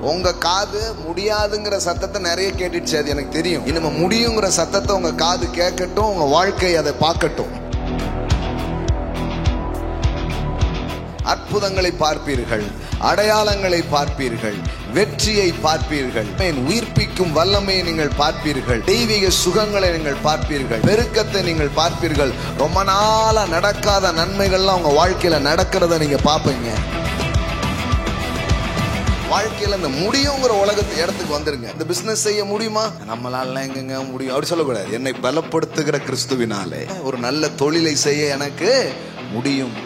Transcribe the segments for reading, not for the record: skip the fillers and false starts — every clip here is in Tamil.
உங்க காது முடியாதுங்கிற சத்தத்தை நிறைய கேட்டுச்சு, அது எனக்கு தெரியும். இனிமே முடியுங்கிற சத்தத்தை உங்க காது கேட்கட்டும், உங்க வாழ்க்கை அதை பார்க்கட்டும். அற்புதங்களை பார்ப்பீர்கள், அடையாளங்களை பார்ப்பீர்கள், வெற்றியை பார்ப்பீர்கள், உயிர்ப்பிக்கும் வல்லமையை நீங்கள் பார்ப்பீர்கள், தெய்வீக சுகங்களை நீங்கள் பார்ப்பீர்கள், பெருக்கத்தை நீங்கள் பார்ப்பீர்கள். ரொம்ப நாளா நடக்காத நன்மைகள்லாம் உங்க வாழ்க்கையில நடக்கிறத நீங்க பார்ப்பீங்க. வாழ்க்கையில இந்த முடியுங்கிற உலகத்து இடத்துக்கு வந்துருங்க. இந்த பிசினஸ் செய்ய முடியுமா? நம்மளால எங்க முடியும் அப்படி சொல்லக்கூடாது. என்னை பலப்படுத்துகிற கிறிஸ்துவினாலே ஒரு நல்ல தொழிலை செய்ய எனக்கு முடியும்.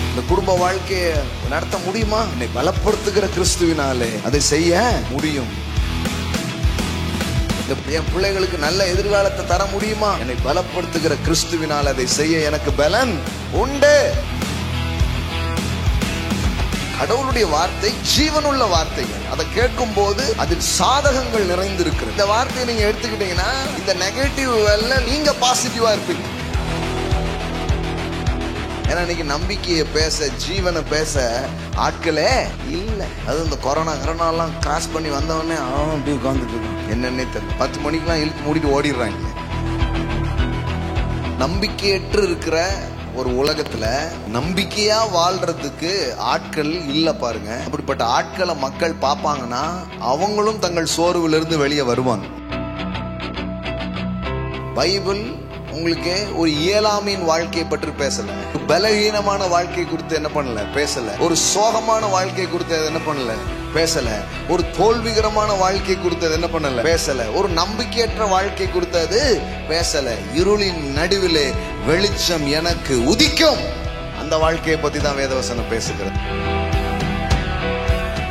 இந்த குடும்ப வாழ்க்கையை நடத்த முடியுமா? என்னை பலப்படுத்துகிற கிறிஸ்துவினாலே அதை செய்ய முடியும். என் பிள்ளைகளுக்கு நல்ல எதிர்காலத்தை தர முடியுமா? என்னை பலப்படுத்துகிற கிறிஸ்துவினால் அதை செய்ய எனக்கு பலன் உண்டு. கடவுளுடைய வார்த்தை ஜீவனுள்ள வார்த்தைகள். அதை கேட்கும் போது அதில் சாதகங்கள் நிறைந்திருக்கிறது. இந்த வார்த்தையை நீங்க எடுத்துக்கிட்டீங்கன்னா இந்த நெகட்டிவ் நீங்க பாசிட்டிவா இருப்பீங்க. ஏன்னா இன்னைக்கு நம்பிக்கையை பேச, ஜீவனை பேச ஆட்களே இல்லை. அது இந்த கொரோனாலாம் கிராஸ் பண்ணி வந்தவொடனே அப்படி உட்காந்துட்டு என்னன்னே தெரியல. 10 மணிக்கெல்லாம் இழுத்து மூடிட்டு ஓடிடுறாங்க. நம்பிக்கையற்று இருக்கிற ஒரு உலகத்துல நம்பிக்கையா வாழ்றதுக்கு ஆட்கள் இல்ல பாருங்க. அப்படிப்பட்ட ஆட்களை மக்கள் பார்ப்பாங்கன்னா அவங்களும் தங்கள் சோர்விலிருந்து வெளியே வருவாங்க. பைபிள் உங்களுக்கு ஒரு இயலாமையின் வாழ்க்கையை பற்றி பேசல, பலவீனமான வாழ்க்கை குறித்து என்ன பண்ணல பேசல, ஒரு சோகமான வாழ்க்கை குறித்து என்ன பண்ணல பேசல, ஒரு தோல்விகரமான வாழ்க்கை குறித்து என்ன பண்ணல பேசல, ஒரு நம்பிக்கையற்ற வாழ்க்கை குறித்து பேசல. இருளின் நடுவிலே வெளிச்சம் எனக்கு உதிக்கும், அந்த வாழ்க்கையை பத்தி தான் வேதவசனம் பேசுகிறது.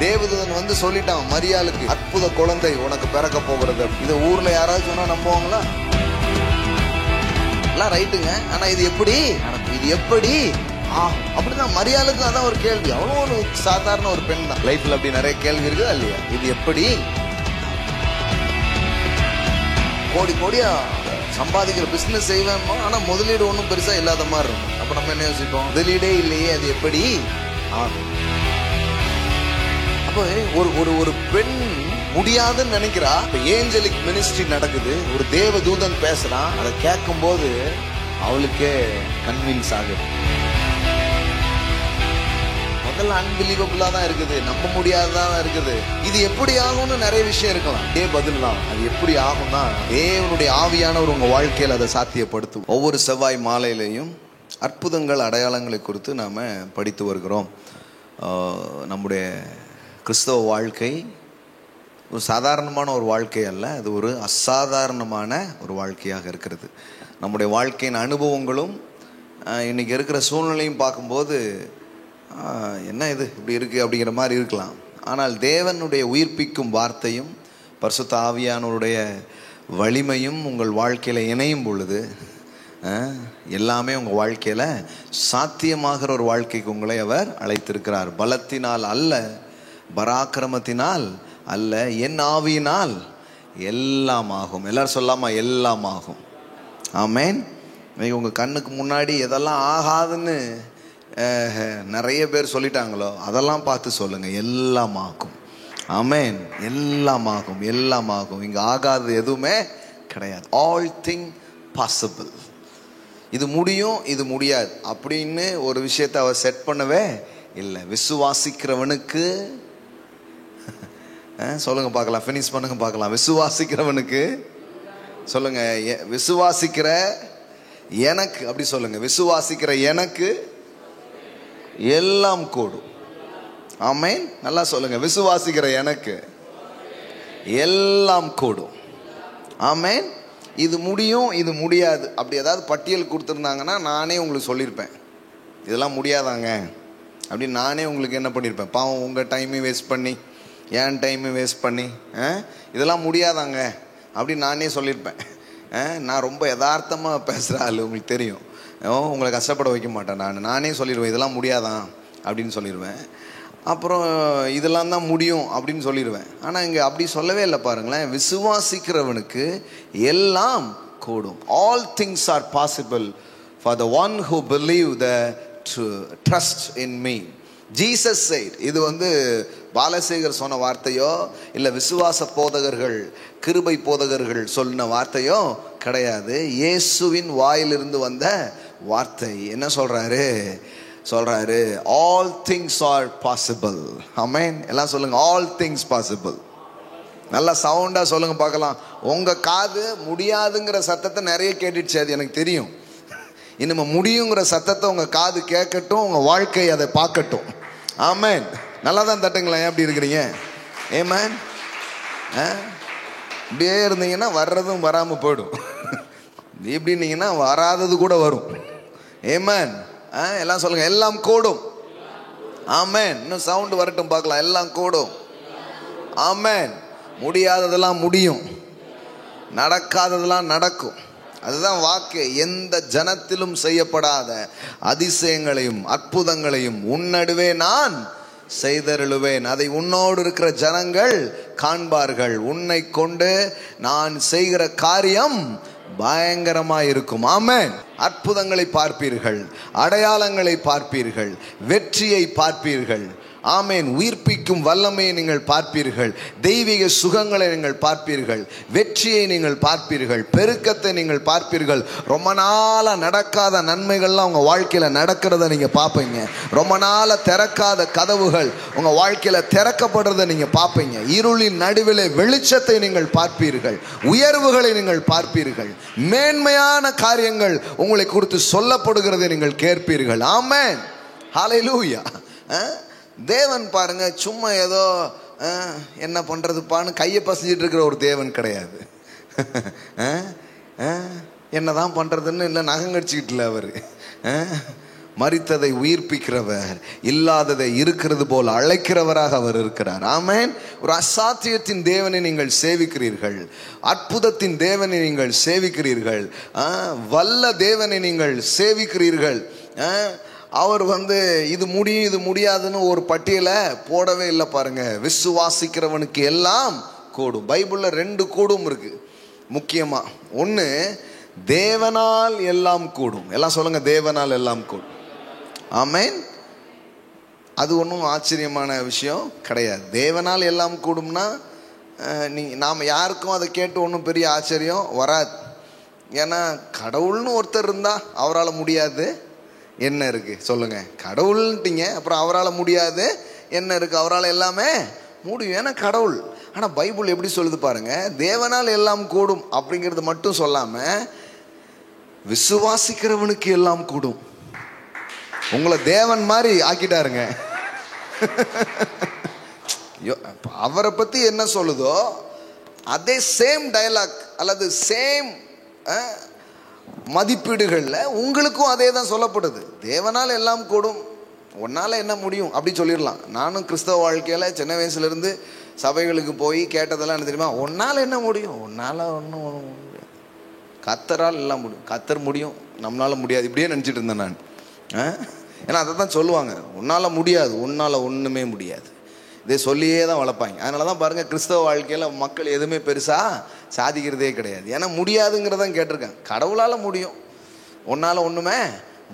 தேவதூதன் வந்து சொல்லிட்டான் மரியாளுக்கு, அற்புத குழந்தை உனக்கு பிறக்க போகிறது. இதை ஊர்ல யாராவது சொன்னா நம்புவாங்களா? எல்லாம் ரைட்டுங்க, ஆனா இது எப்படி அப்படிதான் மரியாளுக்கு அதான் ஒரு கேள்வி. அவ்வளவு ஒரு சாதாரண ஒரு பெண் தான். லைஃப்ல அப்படி நிறைய கேள்வி இருக்குதா இல்லையா? இது எப்படி? கோடி கோடியா சம்பாதிக்கிற பிசினஸ் செய்வேன், ஆனா முதலீடு ஒன்றும் பெருசா இல்லாத மாதிரி இருக்கும். அப்ப நம்ம என்ன யோசிப்போம்? முதலீடே இல்லையே, அது எப்படி ஆகும்? அப்போ ஒரு பெண் முடியாதுன்னு நினைக்கிறா. ஏஞ்சலிக் மினிஸ்ட்ரி நடக்குது, ஒரு தேவ தூதன் பேசுறான். அதை கேட்கும் போது அவளுக்கே கன்வின்ஸ் ஆகுது. முதல்ல அன்பிலீவபிளா தான் இருக்குது, நம்ப முடியாததான் இருக்குது. இது எப்படி ஆகும்னு நிறைய விஷயம் இருக்கலாம். அதே பதில் தான், அது எப்படி ஆகும்னா தேவனுடைய ஆவியானவர் உங்க வாழ்க்கையில் அதை சாத்தியப்படுத்தும். ஒவ்வொரு செவ்வாய் மாலையிலையும் அற்புதங்கள், அடையாளங்களை குறித்து நாம படித்து வருகிறோம். நம்முடைய கிறிஸ்தவ வாழ்க்கை ஒரு சாதாரணமான ஒரு வாழ்க்கை அல்ல, அது ஒரு அசாதாரணமான ஒரு வாழ்க்கையாக இருக்கிறது. நம்முடைய வாழ்க்கையின் அனுபவங்களும் இன்னைக்கு இருக்கிற சூழ்நிலையும் பார்க்கும்போது என்ன இது இப்படி இருக்குது அப்படிங்கிற மாதிரி இருக்கலாம். ஆனால் தேவனுடைய உயிர்ப்பிக்கும் வார்த்தையும் பரிசுத்த ஆவியானவருடைய வலிமையும் உங்கள் வாழ்க்கையில் இணையும் பொழுது எல்லாமே உங்கள் வாழ்க்கையில் சாத்தியமாகிற ஒரு வாழ்க்கைக்கு உங்களை அவர் அழைத்திருக்கிறார். பலத்தினால் அல்ல, பராக்கிரமத்தினால் அல்ல, என் ஆவியினால் எல்லாம் ஆகும். எல்லாரும் சொல்லாமா? எல்லாம் ஆகும். ஆமேன். உங்கள் கண்ணுக்கு முன்னாடி எதெல்லாம் ஆகாதுன்னு நிறைய பேர் சொல்லிட்டாங்களோ அதெல்லாம் பார்த்து சொல்லுங்க, எல்லாம் ஆகும். ஆமேன். எல்லாம் ஆகும், எல்லாம் ஆகும். இங்கே ஆகாதது எதுவுமே கிடையாது. All thing possible. இது முடியும், இது முடியாது அப்படின்னு ஒரு விஷயத்தை அவர் செட் பண்ணவே இல்லை. விசுவாசிக்கிறவனுக்கு சொல்லுங்க பார்க்கலாம், ஃபினிஷ் பண்ணுங்க பார்க்கலாம். விசுவாசிக்கிறவனுக்கு சொல்லுங்க, விசுவாசிக்கிற எனக்கு, அப்படி சொல்லுங்க, விசுவாசிக்கிற எனக்கு எல்லாம் கூடும். ஆமேன். நல்லா சொல்லுங்க, விசுவாசிக்கிற எனக்கு எல்லாம் கூடும். ஆமேன். இது முடியும், இது முடியாது அப்படி ஏதாவது பட்டியல் கொடுத்துருந்தாங்கன்னா நானே உங்களுக்கு சொல்லியிருப்பேன், இதெல்லாம் முடியாதாங்க அப்படின்னு நானே உங்களுக்கு என்ன பண்ணியிருப்பேன். பாவம், உங்கள் டைமையும் வேஸ்ட் பண்ணி, என் டைமையும் வேஸ்ட் பண்ணி இதெல்லாம் முடியாதாங்க அப்படின்னு நானே சொல்லியிருப்பேன். நான் ரொம்ப யதார்த்தமாக பேசுகிற ஆள், உங்களுக்கு தெரியும். உங்களை கஷ்டப்பட வைக்க மாட்டேன். நானே சொல்லிடுவேன், இதெல்லாம் முடியாதான் அப்படின்னு சொல்லிடுவேன். அப்புறம் இதெல்லாம் தான் முடியும் அப்படின்னு சொல்லிடுவேன். ஆனால் இங்கே அப்படி சொல்லவே இல்லை பாருங்களேன். விசுவாசிக்கிறவனுக்கு எல்லாம் கூடும். All things are possible for the one who believe the trust in me. Jesus said. இது பாலசேகர் சொன்ன வார்த்தையோ இல்ல விசுவாச போதகர்கள் கிருபை போதகர்கள் சொன்ன வார்த்தையோ கிடையாது. இயேசுவின் வாயிலிருந்து வந்த வார்த்தை. என்ன சொல்றாரு all things are possible. ஆமென். எல்லாம் சொல்லுங்க, all things possible. நல்லா சவுண்டா சொல்லுங்க பார்க்கலாம். உங்க காது முடியாதுங்கிற சத்தத்தை நிறைய கேட்டுச்சு, அது எனக்கு தெரியும். இனிமே முடியுங்கிற சத்தத்தை உங்க காது கேட்கட்டும், உங்க வாழ்க்கை அதை பார்க்கட்டும். ஆமென். நல்லா தான் தட்டுங்களேன். எப்படி இருக்கிறீங்க? ஆமென். இப்படியே இருந்தீங்கன்னா வர்றதும் வராம போயிடும். எப்படின்னீங்கன்னா வராதது கூட வரும். ஆமென். எல்லாம் சொல்லுங்க, எல்லாம் கூடும். ஆமென். இன்னும் சவுண்ட் வரட்டும் பார்க்கலாம். எல்லாம் கூடும். ஆமென். முடியாததெல்லாம் முடியும், நடக்காததெல்லாம் நடக்கும். அதுதான் வாக்கு. எந்த ஜனத்திலும் செய்யப்படாத அதிசயங்களையும் அற்புதங்களையும் உன்னடுவே நான் செய்தருளுவேன். அதை உன்னோடு இருக்கிற ஜனங்கள் காண்பார்கள். உன்னை கொண்டு நான் செய்கிற காரியம் பயங்கரமாய் இருக்கும். ஆமென். அற்புதங்களை பார்ப்பீர்கள், அடையாளங்களை பார்ப்பீர்கள், வெற்றியை பார்ப்பீர்கள். ஆமென். உயிர்ப்பிக்கும் வல்லமையை நீங்கள் பார்ப்பீர்கள், தெய்வீக சுகங்களை நீங்கள் பார்ப்பீர்கள், வெற்றியை நீங்கள் பார்ப்பீர்கள், பெருக்கத்தை நீங்கள் பார்ப்பீர்கள். ரொம்ப நாளா நடக்காத நன்மைகள்லாம் உங்க வாழ்க்கையில நடக்கிறத நீங்க பார்ப்பீங்க. ரொம்ப நாளா திறக்காத கதவுகள் உங்க வாழ்க்கையில திறக்கப்படுறத நீங்க பார்ப்பீங்க. இருளின் நடுவிலே வெளிச்சத்தை நீங்கள் பார்ப்பீர்கள், உயர்வுகளை நீங்கள் பார்ப்பீர்கள், மேன்மையான காரியங்கள் உங்களை குறித்து சொல்லப்படுகிறதை நீங்கள் கேட்பீர்கள். ஆமென். ஹல்லேலூயா. தேவன் பாருங்க சும்மா ஏதோ என்ன பண்றதுப்பான்னு கையை பசிஞ்சிட்டு இருக்கிற ஒரு தேவன் கிடையாது. என்னதான் பண்றதுன்னு இல்லை நகங்கடிச்சுக்கிட்டு இல்லை அவரு. மரித்ததை உயிர்ப்பிக்கிறவர், இல்லாததை இருக்கிறது போல் அழைக்கிறவராக அவர் இருக்கிறார். ஆமென். ஒரு அசாத்தியத்தின் தேவனை நீங்கள் சேவிக்கிறீர்கள், அற்புதத்தின் தேவனை நீங்கள் சேவிக்கிறீர்கள், வல்ல தேவனை நீங்கள் சேவிக்கிறீர்கள். அவர் இது முடியும் இது முடியாதுன்னு ஒரு பட்டியலை போடவே இல்லை பாருங்க. விசுவாசிக்கிறவனுக்கு எல்லாம் கூடும். பைபிள்ல 2 கூடும் இருக்கு முக்கியமா. ஒன்று, தேவனால் எல்லாம் கூடும். எல்லாம் சொல்லுங்க, தேவனால் எல்லாம் கூடும். ஆமென். அது ஒன்றும் ஆச்சரியமான விஷயம் கிடையாது. தேவனால் எல்லாம் கூடும்னா நாம் யாருக்கும் அதை கேட்டு ஒன்றும் பெரிய ஆச்சரியம் வராது. ஏன்னா கடவுள்னு ஒருத்தர் இருந்தா அவரால் முடியாது என்ன இருக்கு சொல்லுங்க? கடவுள்ட்டீங்க, அப்புறம் அவரால் முடியாது என்ன இருக்கு? அவரால் எல்லாமே முடியும், ஏன்னா கடவுள். ஆனா பைபிள் எப்படி சொல்லுது பாருங்க, தேவனால் எல்லாம் கூடும் அப்படிங்கிறது மட்டும் சொல்லாம விசுவாசிக்கிறவனுக்கு எல்லாம் கூடும். உங்களை தேவன் மாதிரி ஆக்கிட்டாருங்க. அவரை பத்தி என்ன சொல்லுதோ அதே சேம் டயலாக் அல்லது சேம் மதிப்பீடுகள்ல உங்களுக்கும் அதே தான் சொல்லப்படுது. தேவனால் எல்லாம் கூடும், உன்னால என்ன முடியும் அப்படி சொல்லிடலாம். நானும் கிறிஸ்தவ வாழ்க்கையில சின்ன வயசுல இருந்து சபைகளுக்கு போய் கேட்டதெல்லாம் என்ன தெரியுமா? உன்னால என்ன முடியும்? உன்னால ஒன்றும் முடியாது, கர்த்தரால் எல்லாம் முடியும். கர்த்தர் முடியும், நம்மளால முடியாது, இப்படியே நினைச்சிட்டு இருந்தேன் நான். ஏன்னா அதை தான் சொல்லுவாங்க, உன்னால முடியாது, உன்னால ஒண்ணுமே முடியாது, இதை சொல்லியே தான் வளர்ப்பாங்க. அதனால தான் பாருங்க கிறிஸ்தவ வாழ்க்கையில மக்கள் எதுவுமே பெருசா சாதிக்கிறதே கிடையாது. ஏன்னா முடியாதுங்கிறதான் கேட்டிருக்காங்க. கடவுளால முடியும், உன்னால ஒண்ணுமே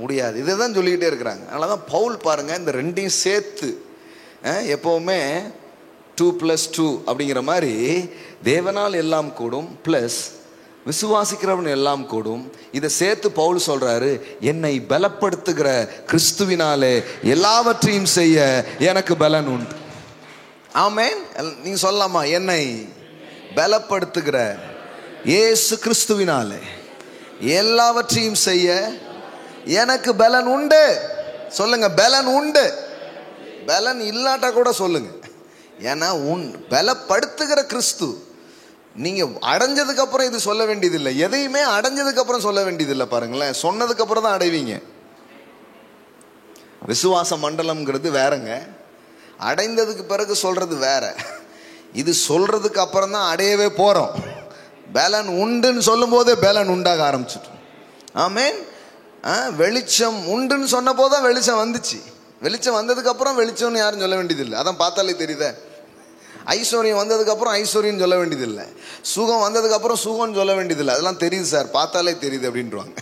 முடியாது, இதை தான் சொல்லிக்கிட்டே இருக்கிறாங்க. அதனால தான் பவுல் பாருங்க இந்த ரெண்டையும் சேர்த்து எப்பவுமே 2+2 அப்படிங்கிற மாதிரி தேவனால் எல்லாம் கூடும் பிளஸ் விசுவாசிக்கிறவன் எல்லாம் கூடும். இதை சேர்த்து பவுல் சொல்றாரு, என்னை பலப்படுத்துகிற கிறிஸ்துவினாலே எல்லாவற்றையும் செய்ய எனக்கு பலன் உண்டு. ஆமென். நீங்க சொல்லலாமா? என்னை பலப்படுத்துகிற இயேசு கிறிஸ்துவினாலே எல்லாவற்றையும் செய்ய எனக்கு பலன் உண்டு. சொல்லுங்க, பலன் உண்டு. பலன் இல்லாட்டா கூட சொல்லுங்க, ஏன்னா பலப்படுத்துகிற கிறிஸ்து. நீங்க அடைஞ்சதுக்கு அப்புறம் இது சொல்ல வேண்டியதில்லை, எதையுமே அடைஞ்சதுக்கு அப்புறம் சொல்ல வேண்டியதில்லை. பாருங்களேன், சொன்னதுக்கு அப்புறம் தான் அடைவீங்க. விசுவாச மண்டலம்ங்கிறது வேறங்க, அடைந்ததுக்கு பிறகு சொல்றது வேற. இது சொல்றதுக்கு அப்புறம் தான் அடையவே போறோம். பலன் உண்டுன்னு சொல்லும் போதே பலன் உண்டாக ஆரம்பிச்சுட்டு. ஆமென். வெளிச்சம் உண்டுன்னு சொன்ன போதுதான் வெளிச்சம் வந்துச்சு. வெளிச்சம் வந்ததுக்கு அப்புறம் வெளிச்சம்னு யாரும் சொல்ல வேண்டியதில்லை, அதான் பார்த்தாலே தெரியுதே. ஐஸ்வர்யம் வந்ததுக்கு அப்புறம் ஐஸ்வர்யம் சொல்ல வேண்டியதில்லை, சுகம் வந்ததுக்கு அப்புறம் சுகம்னு சொல்ல வேண்டியதில்லை, அதெல்லாம் தெரியுது சார், பார்த்தாலே தெரியுது அப்படின்றாங்க.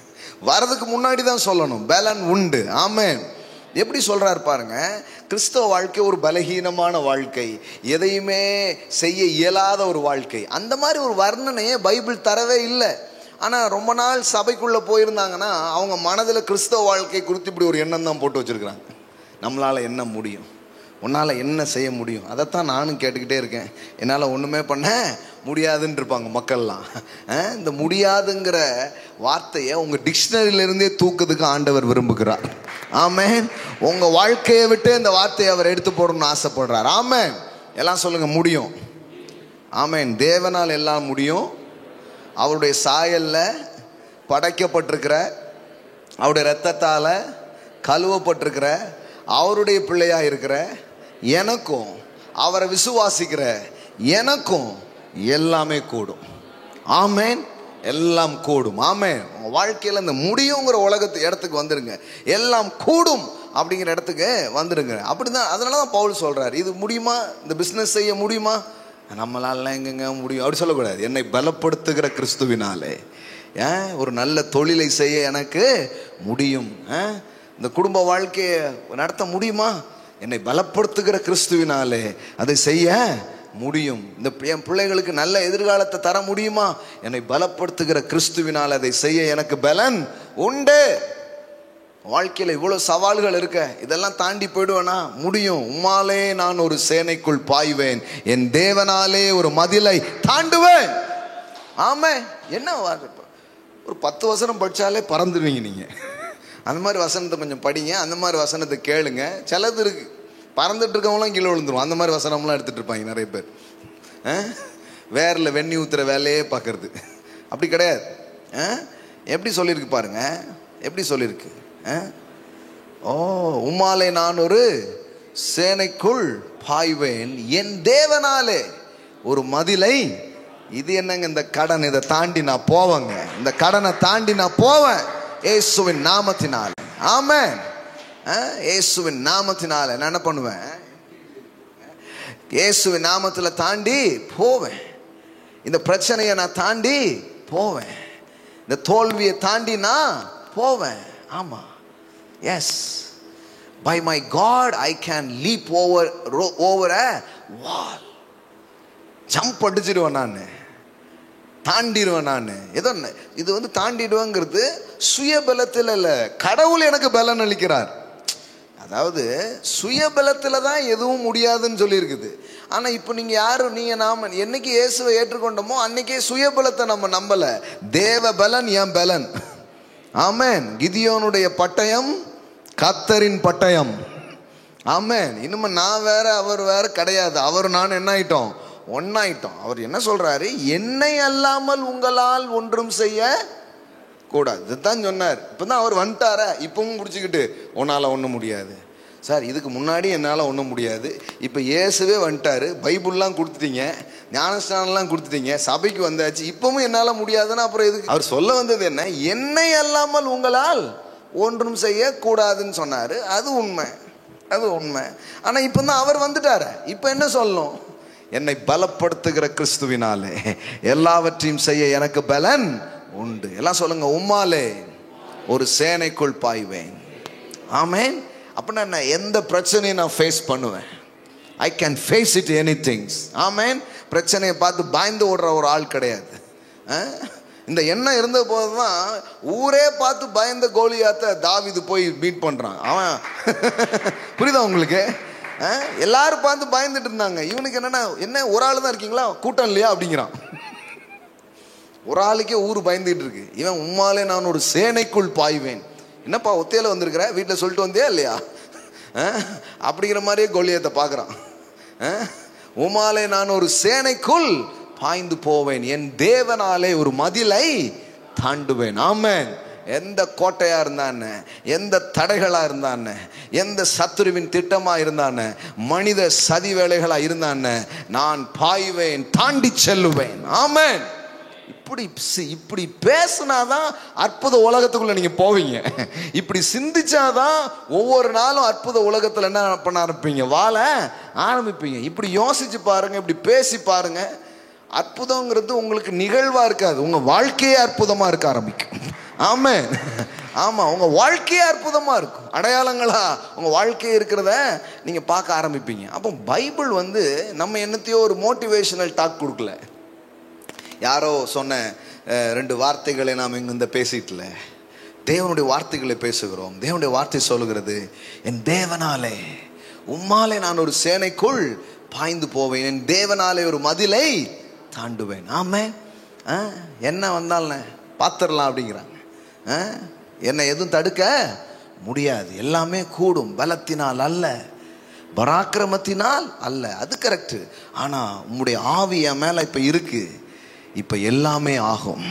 வரதுக்கு முன்னாடி தான் சொல்லணும், பலன் உண்டு. ஆமென். எப்படி சொல்றாரு பாருங்க. கிறிஸ்தவ வாழ்க்கை ஒரு பலகீனமான வாழ்க்கை, எதையுமே செய்ய இயலாத ஒரு வாழ்க்கை. அந்த மாதிரி ஒரு வர்ணனையை பைபிள் தரவே இல்லை. ஆனால் ரொம்ப நாள் சபைக்குள்ளே போயிருந்தாங்கன்னா அவங்க மனதில் கிறிஸ்தவ வாழ்க்கை குறித்து இப்படி ஒரு எண்ணம் தான் போட்டு வச்சுருக்குறாங்க. நம்மளால் என்ன முடியும், உன்னால் என்ன செய்ய முடியும், அதைத்தான் நானும் கேட்டுக்கிட்டே இருக்கேன். என்னால் ஒன்றுமே பண்ண முடியாதுன்னு இருப்பாங்க மக்கள்லாம். இந்த முடியாதுங்கிற வார்த்தையை உங்கள் டிக்ஷனரியிலிருந்தே தூக்கிறதுக்கு ஆண்டவர் விரும்புகிறார். ஆமென். உங்கள் வாழ்க்கையை விட்டு இந்த வார்த்தையை அவர் எடுத்து போடணும்னு ஆசைப்படுறார். ஆமென். எல்லாம் சொல்லுங்கள், முடியும். ஆமென். தேவனால் எல்லாம் முடியும். அவருடைய சாயலில் படைக்கப்பட்டிருக்கிற, அவருடைய இரத்தத்தால் கழுவப்பட்டிருக்கிற, அவருடைய பிள்ளையாக இருக்கிற எனக்கும், அவரை விசுவாசிக்கிற எனக்கும் எல்லாமே கூடும். ஆமென். எல்லாம் கூடும். ஆமென். உங்கள் வாழ்க்கையில் இந்த முடியுங்கிற இடத்துக்கு வந்துடுங்க. எல்லாம் கூடும் அப்படிங்கிற இடத்துக்கு வந்துடுங்க. அப்படிதான். அதனால தான் பவுல் சொல்கிறார், இது முடியுமா, இந்த பிஸ்னஸ் செய்ய முடியுமா, நம்மளால எங்கெங்க முடியும் அப்படி சொல்லக்கூடாது. என்னை பலப்படுத்துகிற கிறிஸ்துவினாலே ஒரு நல்ல தொழிலை செய்ய எனக்கு முடியும். இந்த குடும்ப வாழ்க்கையை நடத்த முடியுமா, என்னை பலப்படுத்துகிற கிறிஸ்துவினாலே அதை செய்ய முடியும். இந்த என் பிள்ளைகளுக்கு நல்ல எதிர்காலத்தை தர முடியுமா, என்னை பலப்படுத்துகிற கிறிஸ்துவினால் அதை செய்ய எனக்கு பலன் உண்டு. வாழ்க்கையில் இவ்வளோ சவால்கள் இருக்க, இதெல்லாம் தாண்டி போயிடுவேனா, முடியும். உம்மாலே நான் ஒரு சேனைக்குள் பாய்வேன், என் தேவனாலே ஒரு மதிலை தாண்டுவேன். ஆமே. என்ன ஒரு 10 வசனம் படித்தாலே பறந்துடுவீங்க நீங்கள். அந்த மாதிரி வசனத்தை கொஞ்சம் படிங்க, அந்த மாதிரி வசனத்தை கேளுங்க. சிலது இருக்கு, பறந்துட்டு இருக்கவங்களாம் கீழே விழுந்துரும். அந்த மாதிரி வசனம்லாம் எடுத்துகிட்டு இருப்பாங்க நிறைய பேர். வேரில் வெண்ணி ஊற்றுற வேலையே பார்க்கறது. அப்படி கிடையாது. எப்படி சொல்லியிருக்கு பாருங்க, எப்படி சொல்லியிருக்கு. உம்மாலே நான் ஒரு சேனைக்குள் பாய்வேன், என் தேவனாலே ஒரு மதிலை. இது என்னங்க, இந்த கடன், இதை தாண்டி நான் போவேங்க, இந்த கடனை தாண்டி நான் போவேன் இயேசுவின் நாமத்தினால். ஆமென். இயேசுவின் நாமத்தினால நான் என்ன பண்ணுவேன், இயேசுவின் நாமத்தில் தாண்டி போவேன். இந்த பிரச்சனையை நான் தாண்டி போவேன், இந்த தோல்வியை தாண்டி நான் போவேன். ஆமா. Yes, by my God I can leap over a wall. Jump அடிச்சிடுவேன் நான், தாண்டிடுவேன் நான். ஏதோ இது தாண்டிடுவேங்கிறது சுயபலத்தில் இல்லை, கடவுள் எனக்கு பலன் அளிக்கிறார். அதாவது சுயபலத்தில் தான் எதுவும் முடியாதுன்னு சொல்லியிருக்குது. ஆனால் இப்போ நீங்கள் யாரும், நீங்கள் நாம என்னைக்கு இயேசுவை ஏற்றுக்கொண்டோமோ அன்னைக்கே சுயபலத்தை நம்ம நம்பலை, தேவ பலன் என் பலன். ஆமென். கிதியோனுடைய பட்டயம் கர்த்தரின் பட்டயம். ஆமென். இனிமே நான் வேற அவர் வேற கிடையாது. அவர் நான் என்ன ஆயிட்டோம், ஒன்னாயிட்டோம். அவர் என்ன சொல்றாரு, என்னை அல்லாமல் உங்களால் ஒன்றும் செய்ய கூடாது. இதுதான் சொன்னார். இப்பதான் அவர் வந்துட்டார, இப்பவும் பிடிச்சிக்கிட்டு உன்னால ஒன்றும் முடியாது சார், இதுக்கு முன்னாடி என்னால் ஒன்றும் முடியாது, இப்போ இயேசுவே வந்துட்டாரு, பைபிள்லாம் கொடுத்துட்டீங்க, ஞானஸ்தானம்லாம் கொடுத்துட்டீங்க, சபைக்கு வந்தாச்சு, இப்பவும் என்னால் முடியாதுன்னா அப்புறம் எதுக்கு? அவர் சொல்ல வந்தது என்ன, என்னை அல்லாமல் உங்களால் ஒன்றும் செய்ய கூடாதுன்னு சொன்னார். அது உண்மை, அது உண்மை. ஆனால் இப்போ தான் அவர் வந்துட்டார, இப்போ என்ன சொல்லணும், என்னை பலப்படுத்துகிற கிறிஸ்துவினாலே எல்லாவற்றையும் செய்ய எனக்கு பலன் உண்டு. எல்லாம் சொல்லுங்க, உம்மாலே ஒரு சேனைக்குள் பாய்வேன். ஆமென். அப்படின்னா நான் எந்த பிரச்சனையும் நான் ஃபேஸ் பண்ணுவேன். I can face it any things. ஆமென். பிரச்சனையை பார்த்து பயந்து ஓடுற ஒரு ஆள் கிடையாது. இந்த எண்ணம் இருந்த போது தான் ஊரே பார்த்து பயந்த கோலியாத்தை தாவீது போய் மீட் பண்ணுறான். அவன் புரியுதா உங்களுக்கு? எல்லாரும் பார்த்து பயந்துட்டு இருந்தாங்க. இவனுக்கு என்னன்னா, என்ன ஒரு ஆள் தான் இருக்கீங்களா, கூட்டம் இல்லையா அப்படிங்கிறான். ஒரு ஆளுக்கே ஊர் பயந்துகிட்டு இருக்கு. இவன் உம்மாலே நான் ஒரு சேனைக்குள் பாய்வேன். என்னப்பா ஒத்தையில வந்திருக்கிற, வீட்டில் சொல்லிட்டு வந்தியா இல்லையா அப்படிங்கிற மாதிரியே கோலியத்தை பார்க்குறான். உம்மாலே நான் ஒரு சேனைக்குள் பாய்ந்து போவேன், என் தேவனாலே ஒரு மதிலை தாண்டுவேன். ஆமென். எந்த கோட்டையா இருந்தான்னு, எந்த தடைகளா இருந்தான்னு, எந்த சத்துருவின் திட்டமா இருந்தான்னு, மனித சதி வேலைகளா இருந்தான்னு, நான் பாய்வேன், தாண்டி செல்லுவேன். ஆமென். இப்படி பேசினாதான் அற்புத உலகத்துக்குள்ள நீங்க போவீங்க. இப்படி சிந்திச்சாதான் ஒவ்வொரு நாளும் அற்புத உலகத்துல என்ன பண்ண ஆரம்பிப்பீங்க, வாழ ஆரம்பிப்பீங்க. இப்படி யோசிச்சு பாருங்க, இப்படி பேசி பாருங்க. அற்புதங்கிறது உங்களுக்கு நிகழ்வா இருக்காது, உங்க வாழ்க்கையே அற்புதமா இருக்க ஆரம்பிக்கும். ஆமென். ஆமா, உங்க வாழ்க்கையே அற்புதமா இருக்கும். அடையாளங்களா உங்க வாழ்க்கையே இருக்கிறத நீங்க பார்க்க ஆரம்பிப்பீங்க. அப்போ பைபிள் வந்து நம்ம என்னத்தையோ ஒரு மோட்டிவேஷனல் டாக் கொடுக்கல. யாரோ சொன்ன 2 வார்த்தைகளை நாம் இங்க இந்த பேசிட்டல, தேவனுடைய வார்த்தைகளை பேசுகிறோம். தேவனுடைய வார்த்தை சொல்லுகிறது, என் தேவனாலே உம்மாலே நான் ஒரு சேனைக்குள் பாய்ந்து போவேன், என் தேவனாலே ஒரு மதிலை தாண்டுவேன். ஆமே, என்ன வந்தாலும் பார்த்துடலாம் அப்படிங்கிறாங்க. என்னை எதுவும் தடுக்க முடியாது, எல்லாமே கூடும் பலத்தினால் அல்ல, பராக்கிரமத்தினால் அல்ல. அது கரெக்டு. ஆனா உம்முடைய ஆவி என் மேல இப்ப இருக்கு, இப்ப எல்லாமே ஆகும்.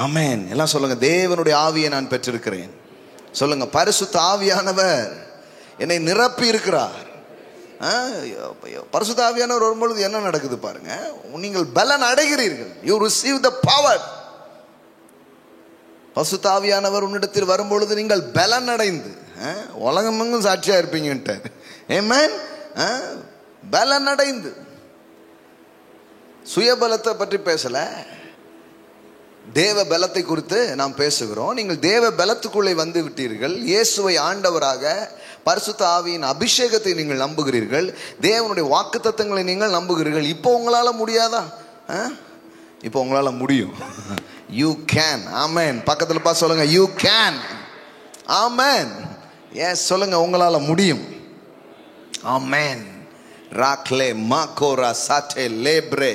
ஆமென். எல்லாம் சொல்லுங்க, தேவனுடைய ஆவியை நான் பெற்றிருக்கிறேன். சொல்லுங்க, பரிசுத்த ஆவியானவர் என்னை நிரப்பி இருக்கிறார். பரிசுத்த ஆவியானவர் வரும்பொழுது என்ன நடக்குது பாருங்க, நீங்கள் பலன் அடைகிறீர்கள். You receive the power. பரிசுத்த ஆவியானவர் உன்னிடத்தில் வரும்பொழுது நீங்கள் பலன் அடைந்து உலகமெங்கும் சாட்சியா இருப்பீங்கன்ட்டு. ஆமென். பலன் அடைந்து, சுயபலத்தை பற்றி பேசல, தேவ பலத்தை குறித்து நாம் பேசுகிறோம். நீங்கள் தேவ பலத்துக்குள்ளே வந்து விட்டீர்கள். இயேசுவை ஆண்டவராக, பரிசுத்த ஆவியின் அபிஷேகத்தை நீங்கள் நம்புகிறீர்கள். தேவனுடைய வாக்குத்தத்தங்களை நீங்கள் நம்புகிறீர்கள். இப்போ உங்களால முடியாதா? இப்போ உங்களால முடியும். You can. ஆமென். பக்கத்துல பார்த்து சொல்லுங்க, யூ கேன். ஆமென். எஸ், சொல்லுங்க, உங்களால முடியும். ஆமென். ராக்லே மாகோரா சாட்டே லேப்ரே.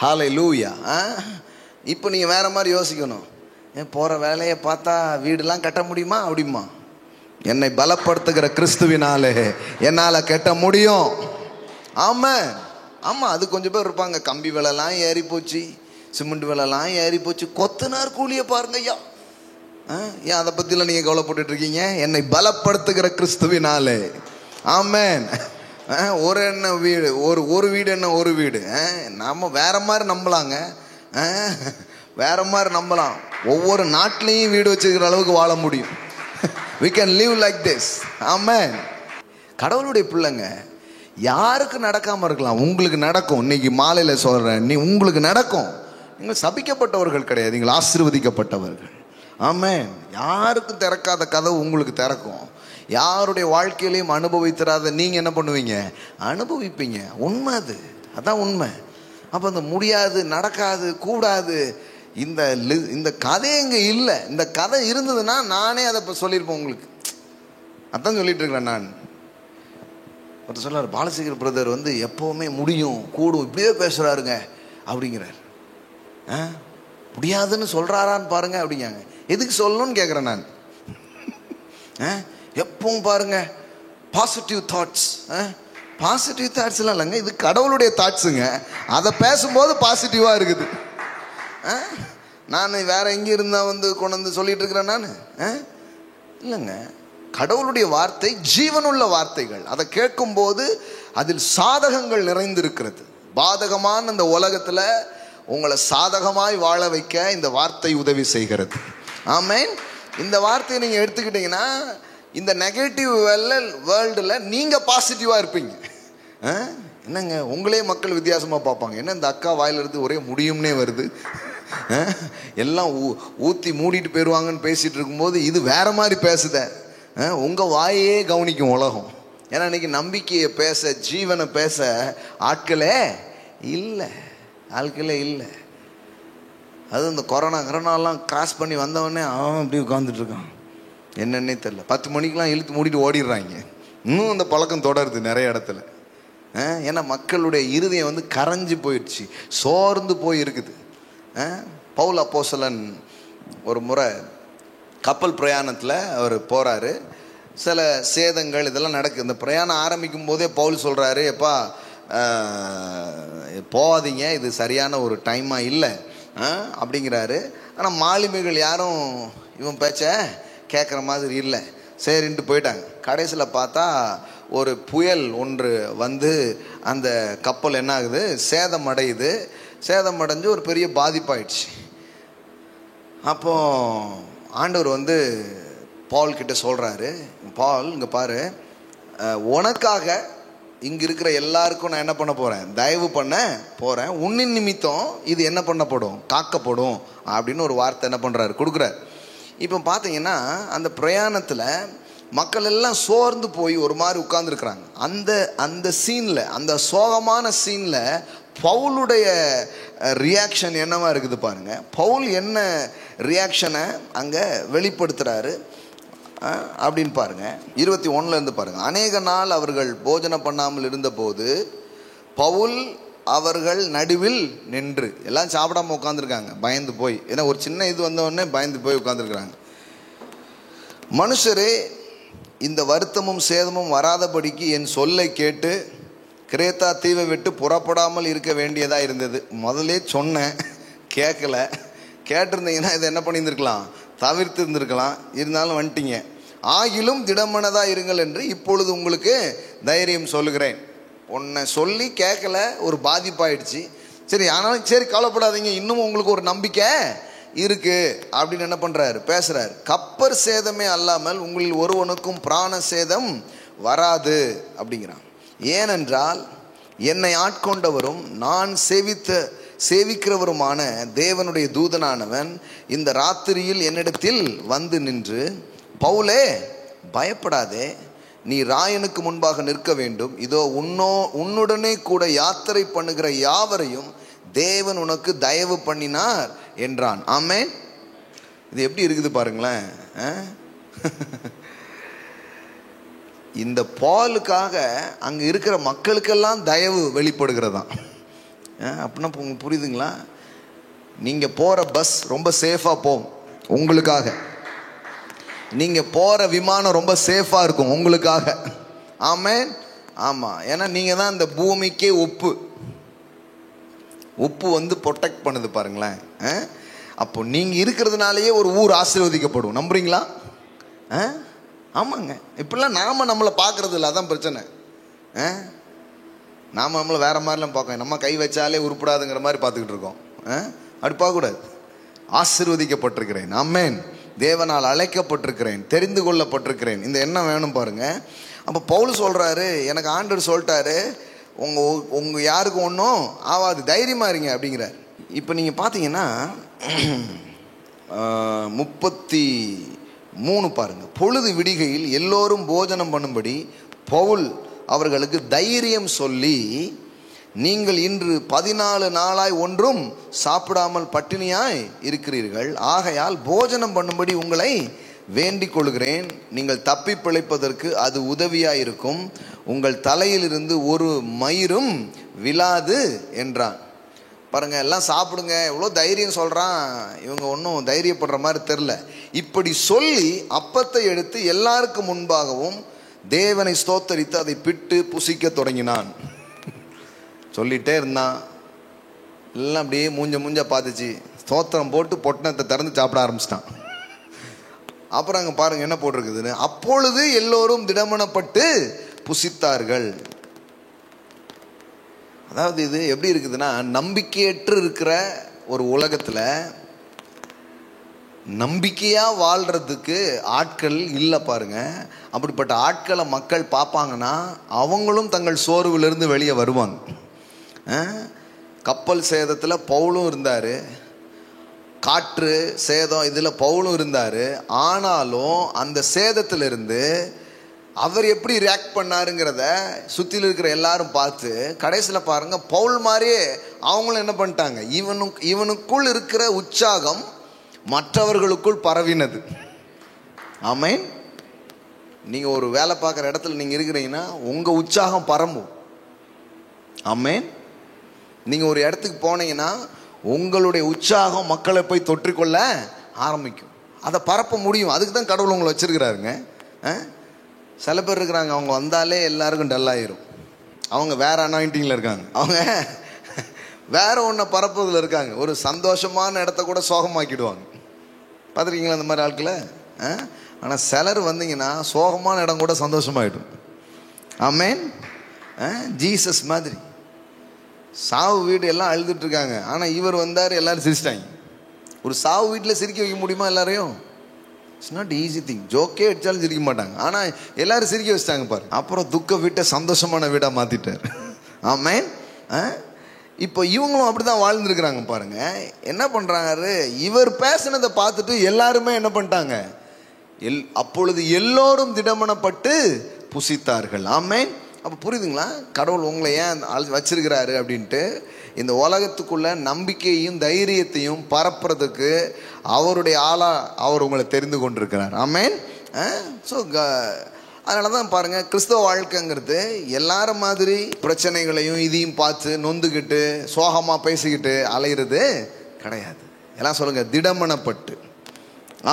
ஹல்லேலூயா. இப்போ நீங்க வேற மாதிரி யோசிக்கணும். போற வேலையை பார்த்தா வீடுலாம் கட்ட முடியுமா? அப்படிமா, என்னை பலப்படுத்துகிற கிறிஸ்துவினாலே என்னால கட்ட முடியும். ஆமா ஆமா. அது கொஞ்சம் பேர் இருப்பாங்க, கம்பி விலைலாம் ஏறி போச்சு, சிமெண்ட் விலைலாம் ஏறி போச்சு, கொத்தனார் கூலியை பாருங்க ஐயா. ஏன் அதை பத்திலாம் நீங்க கவலைப்பட்டு இருக்கீங்க? என்னை பலப்படுத்துகிற கிறிஸ்துவினாலே. ஆமென். ஒரு என்ன வீடு, ஒரு வீடு என்ன ஒரு வீடு. நாம வேற மாதிரி நம்பலாங்க, வேற மாதிரி நம்பலாம். ஒவ்வொரு நாட்டிலையும் வீடு வச்சிருக்கிற அளவுக்கு வாழ முடியும். We can live like this. Amen. கடவுளுடைய பிள்ளைங்க, யாருக்கு நடக்காம இருக்கலாம், உங்களுக்கு நடக்கும். இன்னைக்கு மாலையில சொல்றேன், உங்களுக்கு நடக்கும். நீங்கள் சபிக்கப்பட்டவர்கள் கிடையாது, நீங்கள் ஆசீர்வதிக்கப்பட்டவர்கள். ஆமென். யாருக்கும் திறக்காத கதவு உங்களுக்கு திறக்கும். யாருடைய வாழ்க்கையிலையும் அனுபவித்தராத நீங்க என்ன பண்ணுவீங்க? அனுபவிப்பீங்க. உண்மை அது, அதான் உண்மை. அப்ப இந்த முடியாது, நடக்காது, கூடாது, இந்த கதை இங்க இல்லை. இந்த கதை இருந்ததுன்னா நானே அதை இப்போ சொல்லியிருப்பேன் உங்களுக்கு. அதான் சொல்லிட்டு இருக்கிறேன் நான். ஒருத்தர் சொல்றாரு, பாலசேகர் பிரதர் வந்து எப்பவுமே முடியும், கூடும், இப்படியே பேசுறாருங்க அப்படிங்கிறார். முடியாதுன்னு சொல்றாரான்னு பாருங்க அப்படிங்காங்க. எதுக்கு சொல்லணும்னு கேட்குறேன் நான். எப்பவும் பாருங்க பாசிட்டிவ் தாட்ஸ். பாசிட்டிவ் தாட்ஸ் எல்லாம் இல்லைங்க, இது கடவுளுடைய தாட்ஸுங்க. அதை பேசும்போது பாசிட்டிவா இருக்குது. நான் வேற எங்க இருந்தா வந்து கொண்டு வந்து சொல்லிட்டு இருக்கிறேன் நான்? இல்லைங்க, கடவுளுடைய வார்த்தை ஜீவனுள்ள வார்த்தைகள். அதை கேட்கும் போது அதில் சாதகங்கள் நிறைந்திருக்கிறது. பாதகமான இந்த உலகத்துல உங்களை சாதகமாய் வாழ வைக்க இந்த வார்த்தை உதவி செய்கிறது. ஆமென். இந்த வார்த்தையை நீங்க எடுத்துக்கிட்டீங்கன்னா இந்த நெகட்டிவ் வேர்ல்டுல நீங்க பாசிட்டிவா இருப்பீங்க. என்னங்க, உங்களே மக்கள் வித்தியாசமா பார்ப்பாங்க. என்ன இந்த அக்கா வாயிலிருந்து ஒரே முடியும்னே வருது, எல்லாம் ஊத்தி மூடிட்டு போயிடுவாங்கன்னு பேசிட்டு இருக்கும்போது இது வேற மாதிரி பேசுத. உங்க வாயே கவனிக்கும் உலகம். ஏன்னா இன்னைக்கு நம்பிக்கையை பேச, ஜீவனை பேச ஆட்களே இல்லை, ஆட்களே இல்லை. அது இந்த கொரோனாலாம் கிராஸ் பண்ணி வந்தவொடனே அவன் இப்படி உட்காந்துட்டு இருக்கான், என்னன்னே தெரியல. 10 மணிக்கெலாம் இழுத்து மூடிட்டு ஓடிடுறாங்க. இன்னும் அந்த பழக்கம் தொடருது நிறைய இடத்துல. ஏன்னா மக்களுடைய இருதயம் வந்து கரைஞ்சி போயிடுச்சு, சோர்ந்து போய் இருக்குது. பவுல் அப்போஸ்தலன் ஒரு முறை கப்பல் பிரயாணத்தில் அவர் போகிறாரு. சில சேதங்கள் இதெல்லாம் நடக்குது. இந்த பிரயாணம் ஆரம்பிக்கும் போதே பவுல் சொல்கிறாரு, எப்பா போகாதீங்க, இது சரியான ஒரு டைமாக இல்லை அப்படிங்கிறாரு. ஆனால் மாலுமிகள் யாரும் இவன் பேச்ச கேட்குற மாதிரி இல்லை. சரின்ட்டு போயிட்டாங்க. கடைசியில் பார்த்தா ஒரு புயல் ஒன்று வந்து அந்த கப்பல் என்ன ஆகுது, சேதம் அடையுது. சேதம் அடைஞ்சு ஒரு பெரிய பாதிப்பாயிடுச்சு. அப்போ ஆண்டவர் வந்து பால் கிட்ட சொல்கிறாரு, பால் இங்கே பாரு, உனக்காக இங்கே இருக்கிற எல்லாருக்கும் நான் என்ன பண்ண போகிறேன், தயவு பண்ண போகிறேன். உன்னின் நிமித்தம் இது என்ன பண்ணப்படும், காக்கப்படும் அப்படின்னு ஒரு வார்த்தை என்ன பண்ணுறாரு, கொடுக்குறாரு. இப்போ பார்த்தீங்கன்னா அந்த பிரயாணத்தில் மக்கள் எல்லாம் சோர்ந்து போய் ஒரு மாதிரி உட்கார்ந்துருக்குறாங்க. அந்த சீனில், அந்த சோகமான சீனில் பவுலுடைய ரியாக்ஷன் என்னவா இருக்குது பாருங்க. பவுல் என்ன ரியாக்ஷனை அங்கே வெளிப்படுத்துகிறாரு அப்படின்னு பாருங்க. 21 பாருங்க. அநேக நாள் அவர்கள் போஜனம் பண்ணாமல் இருந்தபோது பவுல் அவர்கள் நடுவில் நின்று, எல்லாம் சாப்பிடாம உட்காந்துருக்காங்க பயந்து போய். ஏன்னா ஒரு சின்ன இது வந்தவுடனே பயந்து போய் உட்காந்துருக்குறாங்க. மனுஷரே, இந்த வருத்தமும் சேதமும் வராதபடிக்கு என் சொல்லை கேட்டு கிரேத்தா தீவை விட்டு புறப்படாமல் இருக்க வேண்டியதாக இருந்தது. முதலே சொன்னேன், கேட்கல. கேட்டிருந்தீங்கன்னா இதை என்ன பண்ணியிருந்துருக்கலாம், தவிர்த்து இருந்திருக்கலாம். இருந்தாலும் வந்துட்டீங்க. ஆகிலும் திடமனதாக இருங்கள் என்று இப்பொழுது உங்களுக்கு தைரியம் சொல்லுகிறேன். உன்னை சொல்லி கேட்கல, ஒரு பாதிப்பாயிடுச்சு. சரி, ஆனாலும் சரி கவலைப்படாதீங்க, இன்னும் உங்களுக்கு ஒரு நம்பிக்கை இருக்கு அப்படின்னு என்ன பண்றாரு, பேசுறாரு. கப்பர் சேதமே அல்லாமல் உங்களில் ஒருவனுக்கும் பிராண சேதம் வராது அப்படிங்கிறான். ஏனென்றால் என்னை ஆட்கொண்டவரும் நான் சேவிக்கிறவருமான தேவனுடைய தூதனானவன் இந்த ராத்திரியில் என்னிடத்தில் வந்து நின்று, பவுலே பயப்படாதே, நீ ராயனுக்கு முன்பாக நிற்க வேண்டும். இதோ உன்னுடனே கூட யாத்திரை பண்ணுகிற யாவரையும் தேவன் உனக்கு தயவு பண்ணினார் என்றான். ஆமென். இது எப்படி இருக்குது பாருங்களேன். இந்த பாலுக்காக அங்க இருக்கிற மக்களுக்கெல்லாம் தயவு வெளிப்படுகிறதாம். அப்படின்னா உங்களுக்கு புரியுதுங்களா? நீங்க போற பஸ் ரொம்ப சேஃபா போகும் உங்களுக்காக. நீங்க போற விமானம் ரொம்ப சேஃபா இருக்கும் உங்களுக்காக. ஆமென். ஆமா, ஏன்னா நீங்க தான் இந்த பூமிக்கே உப்பு. உப்பு வந்து ப்ரொடெக்ட் பண்ணுது பாருங்களேன். அப்போ நீங்க இருக்கிறதுனாலயே ஒரு ஊர் ஆசீர்வதிக்கப்படும். நம்புறீங்களா? ஆமாங்க. இப்பெல்லாம் நாம நம்மளை பார்க்கறது இல்லை, அதான் பிரச்சனை. நாம நம்மளை வேற மாதிரிலாம் பார்க்கணும். நம்ம கை வச்சாலே உருப்படாதுங்கிற மாதிரி பார்த்துக்கிட்டு இருக்கோம். அப்படி பார்க்கக்கூடாது. ஆசீர்வதிக்கப்பட்டிருக்கிறேன், ஆமென், தேவனால் அழைக்கப்பட்டிருக்கிறேன், தெரிந்து கொள்ளப்பட்டிருக்கிறேன், இந்த எண்ணம் வேணும் பாருங்க. அப்போ பவுல் சொல்றாரு, எனக்கு ஆண்டவர் சொல்லிட்டாரு, உங்க யாருக்கு ஒன்றும் ஆவாது, தைரியமா இருங்க அப்படிங்கிறார். இப்போ நீங்க பார்த்தீங்கன்னா 33 பாருங்க. பொழுது விடிகையில் எல்லோரும் போஜனம் பண்ணும்படி பவுல் அவர்களுக்கு தைரியம் சொல்லி, நீங்கள் இன்று 14 நாளாய் ஒன்றும் சாப்பிடாமல் பட்டினியாய் இருக்கிறீர்கள். ஆகையால் போஜனம் பண்ணும்படி உங்களை வேண்டிக் கொள்கிறேன். நீங்கள் தப்பி பிழைப்பதற்கு அது உதவியாயிருக்கும். உங்கள் தலையிலிருந்து ஒரு மயிரும் விழாது என்றான். பாருங்க, எல்லாம் சாப்பிடுங்க, எவ்வளோ தைரியம் சொல்றான். இவங்க ஒன்றும் தைரியப்படுற மாதிரி தெரில. இப்படி சொல்லி அப்பத்தை எடுத்து எல்லாருக்கு முன்பாகவும் தேவனை ஸ்தோத்தரித்து அதை பிட்டு புசிக்க தொடங்கினான். சொல்லிட்டே இருந்தான். எல்லாம் அப்படியே மூஞ்ச பார்த்துச்சு. ஸ்தோத்திரம் போட்டு பொட்டணத்தை திறந்து சாப்பிட ஆரம்பிச்சிட்டான். அப்புறம் அங்கே பாருங்க என்ன போட்டிருக்குதுன்னு. அப்பொழுது எல்லோரும் திடமனப்பட்டு புசித்தார்கள். அதாவது இது எப்படி இருக்குதுன்னா, நம்பிக்கையற்று இருக்கிற ஒரு உலகத்தில் நம்பிக்கையா வாழ்றதுக்கு ஆட்கள் இல்லை பாருங்க. அப்படிப்பட்ட ஆட்களை மக்கள் பார்ப்பாங்கன்னா அவங்களும் தங்கள் சோர்விலிருந்து வெளியே வருவாங்க. கப்பல் சேதத்தில் பவுலும் இருந்தார், காற்று சேதம் இதில் பவுலும் இருந்தார். ஆனாலும் அந்த சேதத்திலிருந்து அவர் எப்படி ரியாக்ட் பண்ணாருங்கிறத சுற்றில இருக்கிற எல்லாரும் பார்த்து கடைசியில் பாருங்க, பவுல் மாதிரியே அவங்களும் என்ன பண்ணிட்டாங்க, இவனுக்குள் இருக்கிற உற்சாகம் மற்றவர்களுக்குள் பரவினது. ஆமென். நீங்க ஒரு வேலை பார்க்குற இடத்துல நீங்க இருக்கிறீங்கன்னா உங்க உற்சாகம் பரம்பும். ஆமென். நீங்க ஒரு இடத்துக்கு போனீங்கன்னா உங்களுடைய உற்சாகம் மக்களை போய் தொற்றிக்கொள்ள ஆரம்பிக்கும். அதை பரப்ப முடியும். அதுக்கு தான் கடவுள் உங்களை வச்சிருக்கிறாருங்க. சில பேர் இருக்கிறாங்க, அவங்க வந்தாலே எல்லாருக்கும் டல்லாயிரும். அவங்க வேற அனாயிண்டிங்கில் இருக்காங்க, அவங்க வேற ஒன்றை பரப்புறதுல இருக்காங்க. ஒரு சந்தோஷமான இடத்த கூட சோகமாக்கிடுவாங்க. பார்த்துருக்கீங்களா அந்த மாதிரி ஆட்களை? ஆனால் சிலர் வந்தீங்கன்னா சோகமான இடம் கூட சந்தோஷமாயிடும். ஆமென். ஜீசஸ் மாதிரி சாவு வீடு எல்லாம் அழுதுட்டு இருக்காங்க, ஆனால் இவர் வந்தார் எல்லாரும் சிரிச்சிட்டாங்க. ஒரு சாவு வீட்டில் சிரிக்க வைக்க முடியுமா எல்லாரையும்? It's not easy thing. Jockey அடித்தாலும் சிரிக்க மாட்டாங்க, ஆனால் எல்லாரும் சிரிக்க வச்சிட்டாங்க பாரு. அப்புறம் துக்க வீட்டை சந்தோஷமான வீடாக மாற்றிட்டார். ஆமென். இப்போ இவங்களும் அப்படிதான் வாழ்ந்துருக்கிறாங்க பாருங்க. என்ன பண்றாங்க, இவர் பேசினதை பார்த்துட்டு எல்லாருமே என்ன பண்ணிட்டாங்க, அப்பொழுது எல்லோரும் திடமனப்பட்டு புசித்தார்கள். ஆமென். அப்போ புரியுதுங்களா, கடவுள் உங்களை ஏன் வச்சிருக்கிறாரு அப்படின்ட்டு. இந்த உலகத்துக்குள்ள நம்பிக்கையும் தைரியத்தையும் பரப்புறதுக்கு அவருடைய ஆளா அவர் உங்களை தெரிந்து கொண்டிருக்கிறார். ஆமென். ஸோ அதனால தான் பாருங்கள், கிறிஸ்தவ வாழ்க்கைங்கிறது எல்லாரும் மாதிரி பிரச்சனைகளையும் இதையும் பார்த்து நொந்துக்கிட்டு சோகமாக பேசிக்கிட்டு அலையிறது கிடையாது. எல்லாம் சொல்லுங்கள், திடமனப்பட்டு.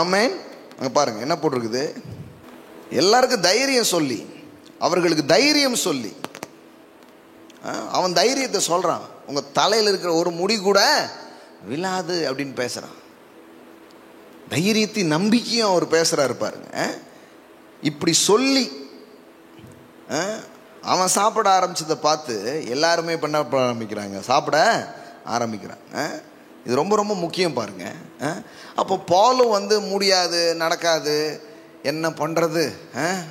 ஆமென். அங்கே பாருங்கள் என்ன போட்டிருக்குது, எல்லாருக்கும் தைரியம் சொல்லி, அவர்களுக்கு தைரியம் சொல்லி, அவன் தைரியத்தை சொல்கிறான். உங்கள் தலையில் இருக்கிற ஒரு முடி கூட விழாது அப்படின்னு பேசுகிறான். தைரியத்தையும் நம்பிக்கையும் அவர் பேசுகிறாரு பாருங்க. இப்படி சொல்லி அவன் சாப்பிட ஆரம்பிச்சதை பார்த்து எல்லாருமே பண்ண ஆரம்பிக்கிறாங்க, சாப்பிட ஆரம்பிக்கிறாங்க. இது ரொம்ப ரொம்ப முக்கியம் பாருங்க. அப்போ பவுலும் வந்து முடியாது, நடக்காது, என்ன பண்ணுறது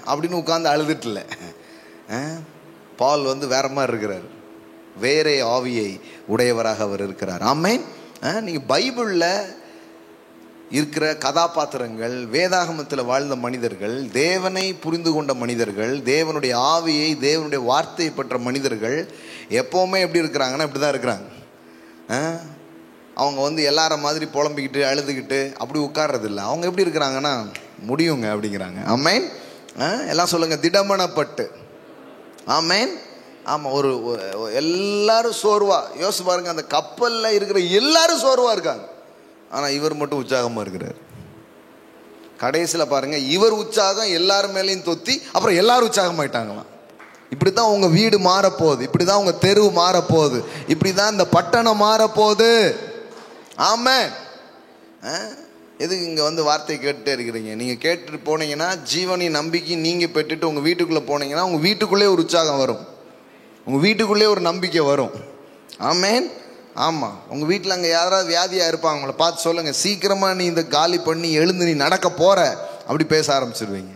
அப்படின்னு உட்காந்து அழுதுட்டுல. பவுல் வந்து வேற மாதிரி இருக்கிறார், வேற ஆவியை உடையவராக அவர் இருக்கிறார். ஆமென். நீங்கள் பைபிளில் இருக்கிற கதாபாத்திரங்கள், வேதாகமத்தில் வாழ்ந்த மனிதர்கள், தேவனை புரிந்து கொண்ட மனிதர்கள், தேவனுடைய ஆவியை, தேவனுடைய வார்த்தையை பெற்ற மனிதர்கள் எப்போவுமே எப்படி இருக்கிறாங்கன்னா இப்படி தான் இருக்கிறாங்க. அவங்க வந்து எல்லார மாதிரி புலம்பிக்கிட்டு அழுதுகிட்டு அப்படி உட்கார்றதில்லை. அவங்க எப்படி இருக்கிறாங்கன்னா முடியுங்க அப்படிங்கிறாங்க. ஆமென். எல்லாம் சொல்லுங்கள், திடமனப்பட்டு. ஆமென். ஆமாம். ஒரு எல்லாரும் சோர்வா யோசிச்சு பாருங்க, அந்த கப்பலில் இருக்கிற எல்லாரும் சோர்வா இருக்காங்க, ஆனால் இவர் மட்டும் உற்சாகமாக இருக்கிறார். கடைசியில் பாருங்கள், இவர் உற்சாகம் எல்லாரும் மேலேயும் தொத்தி அப்புறம் எல்லாரும் உற்சாகமாயிட்டாங்களாம். இப்படி தான் உங்கள் வீடு மாறப்போகுது, இப்படி தான் உங்கள் தெருவு மாறப்போகுது, இப்படி தான் இந்த பட்டணம் மாறப்போகுது. ஆமென். எதுக்கு இங்கே வந்து வார்த்தை கேட்டுகிட்டே இருக்கிறீங்க? நீங்கள் கேட்டுட்டு போனீங்கன்னா ஜீவனின் நம்பிக்கை நீங்கள் பெற்றுட்டு உங்கள் வீட்டுக்குள்ளே போனீங்கன்னா உங்கள் வீட்டுக்குள்ளே ஒரு உற்சாகம் வரும், உங்கள் வீட்டுக்குள்ளே ஒரு நம்பிக்கை வரும். ஆமென். ஆமாம். உங்கள் வீட்டில் அங்கே யாராவது வியாதியாக இருப்பாங்க, அவங்கள பார்த்து சொல்லுங்கள், சீக்கிரமாக நீ இந்த காலி பண்ணி எழுந்து நீ நடக்க போகிற அப்படி பேச ஆரம்பிச்சிருவீங்க.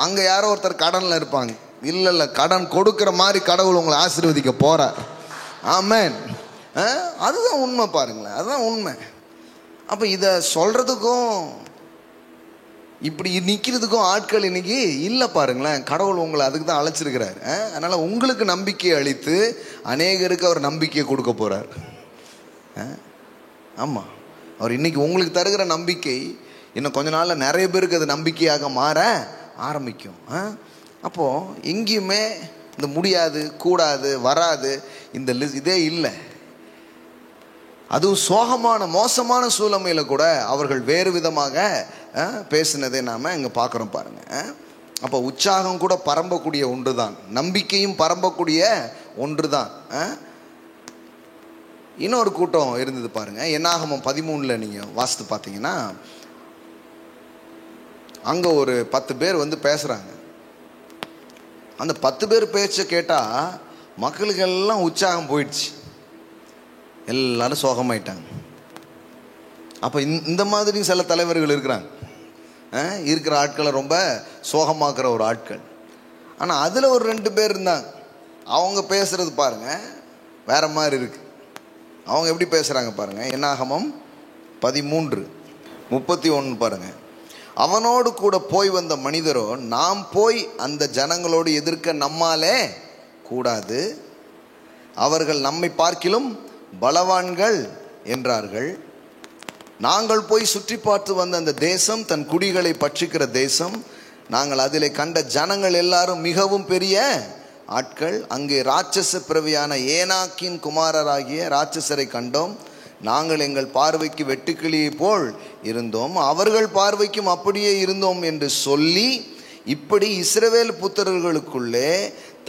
அங்கே யாரோ ஒருத்தர் கடனில் இருப்பாங்க, இல்லை கடன் கொடுக்குற மாதிரி கடவுள் உங்களை ஆசீர்வதிக்க போகிறார். ஆமென். அதுதான் உண்மை பாருங்களேன், அதுதான் உண்மை. அப்போ இதை சொல்கிறதுக்கும் இப்படி நிற்கிறதுக்கும் ஆட்கள் இன்னைக்கு இல்லை பாருங்களேன். கடவுள் உங்களை அதுக்கு தான் அழைச்சிருக்கிறார். அதனால் உங்களுக்கு நம்பிக்கை அளித்து அநேகருக்கு அவர் நம்பிக்கையை கொடுக்க போகிறார். ஆமாம். அவர் இன்னைக்கு உங்களுக்கு தருகிற நம்பிக்கை இன்னும் கொஞ்ச நாளில் நிறைய பேருக்கு அது நம்பிக்கையாக மாற ஆரம்பிக்கும். அப்போது எங்கேயுமே இந்த முடியாது, கூடாது, வராது இந்த இதே இல்லை. அதுவும் சோகமான மோசமான சூழ்நிலையில் கூட அவர்கள் வேறு விதமாக பேசினதை நாம் இங்கே பார்க்குறோம் பாருங்க. அப்போ உற்சாகம் கூட பரம்பக்கூடிய ஒன்று தான், நம்பிக்கையும் பரம்பக்கூடிய ஒன்று தான். இன்னொரு கூட்டம் இருந்தது பாருங்க, என்னாகமம் 13 நீங்கள் வாசித்து பார்த்தீங்கன்னா அங்கே ஒரு 10 பேர் வந்து பேசுகிறாங்க. அந்த 10 பேர் பேச்சை கேட்டால் மக்களுக்கு எல்லாம் உற்சாகம் போயிடுச்சு, எல்லாரும் சோகமாயிட்டாங்க. அப்போ இந்த மாதிரி சில தலைவர்கள் இருக்கிறாங்க, இருக்கிற ஆட்களை ரொம்ப சோகமாக்குற ஒரு ஆட்கள். ஆனால் அதில் ஒரு 2 பேர் இருந்தாங்க, அவங்க பேசுகிறது பாருங்க வேற மாதிரி இருக்கு. அவங்க எப்படி பேசுகிறாங்க பாருங்க. என்னாகமம் 13:31 பாருங்க. அவனோடு கூட போய் வந்த மனிதரோ, நாம் போய் அந்த ஜனங்களோடு எதிர்க்க நம்மாலே கூடாது, அவர்கள் நம்மை பார்க்கிலும் பலவான்கள் என்றார்கள். நாங்கள் போய் சுற்றி பார்த்து வந்த அந்த தேசம் தன் குடிகளை பட்சிக்கிற தேசம், நாங்கள் அதிலே கண்ட ஜனங்கள் எல்லாரும் மிகவும் பெரிய ஆட்கள். அங்கே ராட்சச பிறவியான ஏனாக்கின் குமாரராகிய ராட்சசரை கண்டோம். நாங்கள் எங்கள் பார்வைக்கு வெட்டுக்கிளியை போல் இருந்தோம், அவர்கள் பார்வைக்கும் அப்படியே இருந்தோம் என்று சொல்லி, இப்படி இஸ்ரவேல் புத்திரர்களுக்குள்ளே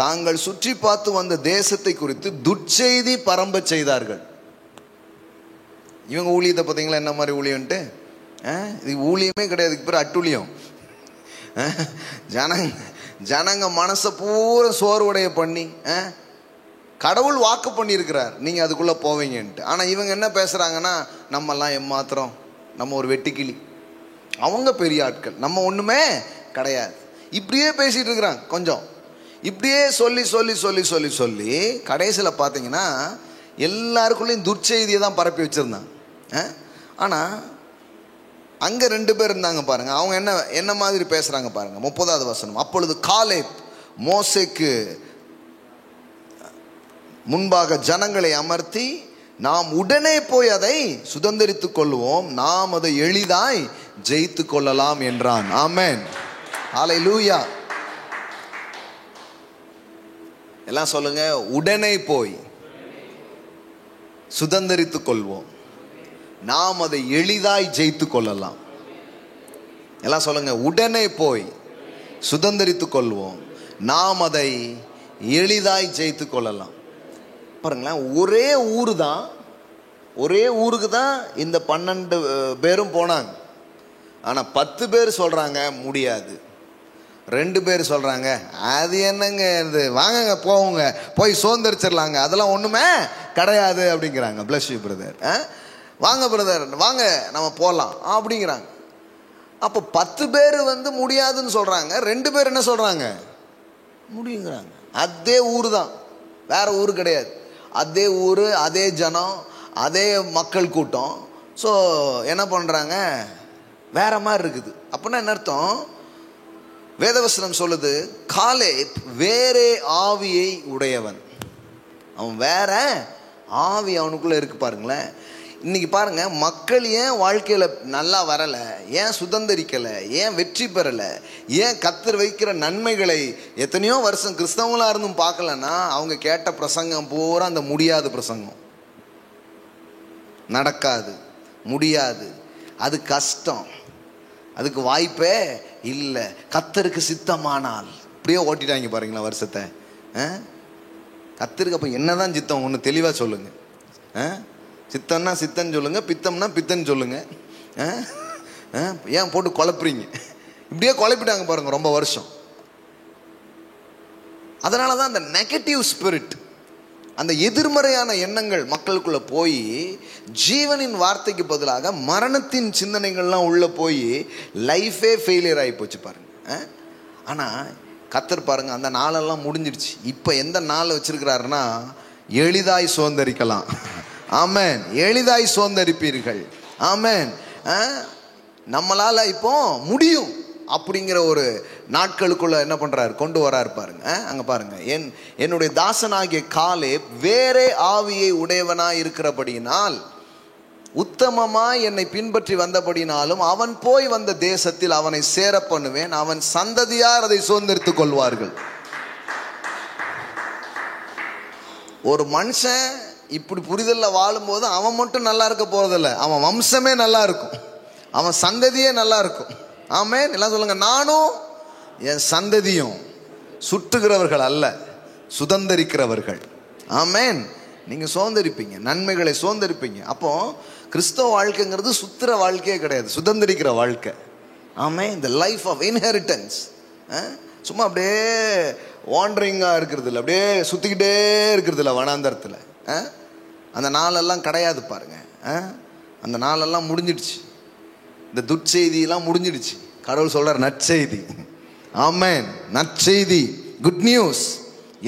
தாங்கள் சுற்றி பார்த்து வந்த தேசத்தை குறித்து துர்ச்செய்தி பரம்ப செய்தார்கள். இவங்க ஊழியத்தை பார்த்தீங்களா என்ன மாதிரி ஊழியன்ட்டு? இது ஊழியமே கிடையாது, இதுக்கு பேர் அட்டுழியம். ஜனங்க மனசை பூரா சோர்வுடைய பண்ணி, கடவுள் வாக்கு பண்ணியிருக்கிறார் நீங்கள் அதுக்குள்ளே போவீங்கன்ட்டு. ஆனால் இவங்க என்ன பேசுகிறாங்கன்னா, நம்மெல்லாம் எம்மாத்திரம், நம்ம ஒரு வெட்டுக்கிளி, அவங்க பெரிய ஆட்கள், நம்ம ஒன்றுமே கிடையாது, இப்படியே பேசிகிட்டு இருக்கிறாங்க. கொஞ்சம் இப்படியே சொல்லி சொல்லி சொல்லி சொல்லி சொல்லி கடைசியில் பார்த்தீங்கன்னா எல்லாருக்குள்ளேயும் துர்ச்செய்தியை தான் பரப்பி வச்சுருந்தான். ஆனால் அங்கே 2 பேர் இருந்தாங்க பாருங்க. அவங்க என்ன மாதிரி பேசுகிறாங்க பாருங்க. 30வது வசனம். அப்பொழுது காலேப் மோசேக்கு முன்பாக ஜனங்களை அமர்த்தி, நாம் உடனே போய் அதை சுதந்தரித்துக் கொள்வோம், நாம் அதை எளிதாய் ஜெயித்து கொள்ளலாம் என்றான். ஆமென், ஹல்லேலூயா. எல்லாம் சொல்லுங்க, உடனே போய் சுதந்தரித்துக் கொள்வோம், நாம் அதை எளிதாய் ஜெயித்து கொள்ளலாம். எல்லாம் சொல்லுங்க, உடனே போய் சுதந்தரித்துக் கொள்வோம், நாம் அதை எளிதாய் ஜெயித்து கொள்ளலாம். பாருங்களேன், ஒரே ஊரு தான், ஒரே ஊருக்கு தான் இந்த 12 பேரும் போனாங்க. ஆனால் 10 பேர் சொல்கிறாங்க முடியாது. 2 பேர் சொல்கிறாங்க அது என்னங்க இது, வாங்கங்க போவோங்க, போய் சுதந்திரிச்சிடலாங்க, அதெல்லாம் ஒன்றுமே கிடையாது அப்படிங்கிறாங்க. பிளஸ் யூ பிரதர், வாங்க பிரதர், வாங்க நம்ம போகலாம் அப்படிங்கிறாங்க. அப்போ 10 பேர் முடியாதுன்னு சொல்கிறாங்க, 2 பேர் என்ன சொல்கிறாங்க, முடியுங்கிறாங்க. அதே ஊர் தான், வேற ஊர் கிடையாது. அதே ஊர், அதே ஜனம், அதே மக்கள் கூட்டம். ஸோ என்ன பண்ணுறாங்க, வேற மாதிரி இருக்குது. அப்படின்னா என்ன அர்த்தம்? வேதவசனம் சொல்லுது, காலேப் வேறே ஆவியை உடையவன். அவன் வேற ஆவி அவனுக்குள்ள இருக்கு. பாருங்களேன், இன்னைக்கு பாருங்க, மக்கள் ஏன் வாழ்க்கையில நல்லா வரல, ஏன் சுதந்திரிக்கல, ஏன் வெற்றி பெறல, ஏன் கர்த்தர் வைக்கிற நன்மைகளை எத்தனையோ வருஷம் கிறிஸ்தவங்களா இருந்தும் பார்க்கலன்னா, அவங்க கேட்ட பிரசங்கம் பூரா அந்த முடியாத பிரசங்கம். நடக்காது, முடியாது, அது கஷ்டம், அதுக்கு வாய்ப்பே இல்லை, கர்த்தருக்கு சித்தமானால். இப்படியே ஓட்டிட்டாங்க பாருங்களா வருஷத்தை. கர்த்தருக்கு அப்போ என்னதான் சித்தம், ஒன்று தெளிவாக சொல்லுங்க. சித்தம்னா சித்தன்னு சொல்லுங்க, பித்தம்னா பித்தன்னு சொல்லுங்க. ஏன் போட்டு குழப்புறீங்க? இப்படியே குழப்பிட்டாங்க பாருங்க ரொம்ப வருஷம். அதனால தான் அந்த நெகட்டிவ் ஸ்பிரிட், அந்த எதிர்மறையான எண்ணங்கள் மக்களுக்குள்ள போய் ஜீவனின் வார்த்தைக்கு பதிலாக மரணத்தின் சிந்தனைகள்லாம் உள்ள போய் லைஃபே ஃபெயிலியர் ஆகி போச்சு பாருங்க. ஆனால் கர்த்தர் பாருங்க, அந்த நாளெல்லாம் முடிஞ்சிடுச்சு. இப்போ எந்த நாள் வச்சிருக்கிறாருன்னா, எளிதாய் சுதந்தரிக்கலாம். ஆமென், எளிதாய் சுதந்தரிப்பீர்கள். ஆமென், நம்மளால இப்போ முடியும் அப்படிங்கிற ஒரு நாட்களுக்குள்ள என்ன பண்றாரு, கொண்டு வராரு பாருங்க. அங்க பாருங்க, என்னுடைய தாசனாகிய காலேப் வேறே ஆவியை உடையவனாய் இருக்கிறபடியினால், உத்தமமாய் என்னை பின்பற்றி வந்தபடினாலும், அவன் போய் வந்த தேசத்தில் அவனை சேர பண்ணுவேன், அவன் சந்ததியார் அதை சுதந்திரித்துக் கொள்வார்கள். ஒரு மனுஷன் இப்படி புரிதல்ல வாழும்போது அவன் மட்டும் நல்லா இருக்க போறதில்ல, அவன் வம்சமே நல்லா இருக்கும், அவன் சந்ததியே நல்லா இருக்கும். ஆமென், எல்லாம் சொல்லுங்க, நானும் என் சந்ததியும் சுற்றுகிறவர்கள் அல்ல, சுதந்திரிக்கிறவர்கள். ஆமென், நீங்க சுதந்திரிப்பீங்க, நன்மைகளை சுதந்திரிப்பீங்க. அப்போ கிறிஸ்தவ வாழ்க்கைங்கிறது சுத்துற வாழ்க்கையே கிடையாது, சுதந்திரிக்கிற வாழ்க்கை. ஆமென், இந்த லைஃப் ஆஃப் இன்ஹெரிட்டன்ஸ். சும்மா அப்படியே வாண்டரிங்காக இருக்கிறது இல்லை, அப்படியே சுற்றிக்கிட்டே இருக்கிறது இல்லை வனாந்தரத்தில். அந்த நாளெல்லாம் கிடையாது பாருங்க. அந்த நாளெல்லாம் முடிஞ்சிடுச்சு, இந்த துர்ச்செய்தியெல்லாம் முடிஞ்சிடுச்சு. கடவுள் சொல்றார் நற்செய்தி. ஆமென், நற்செய்தி, குட் நியூஸ்.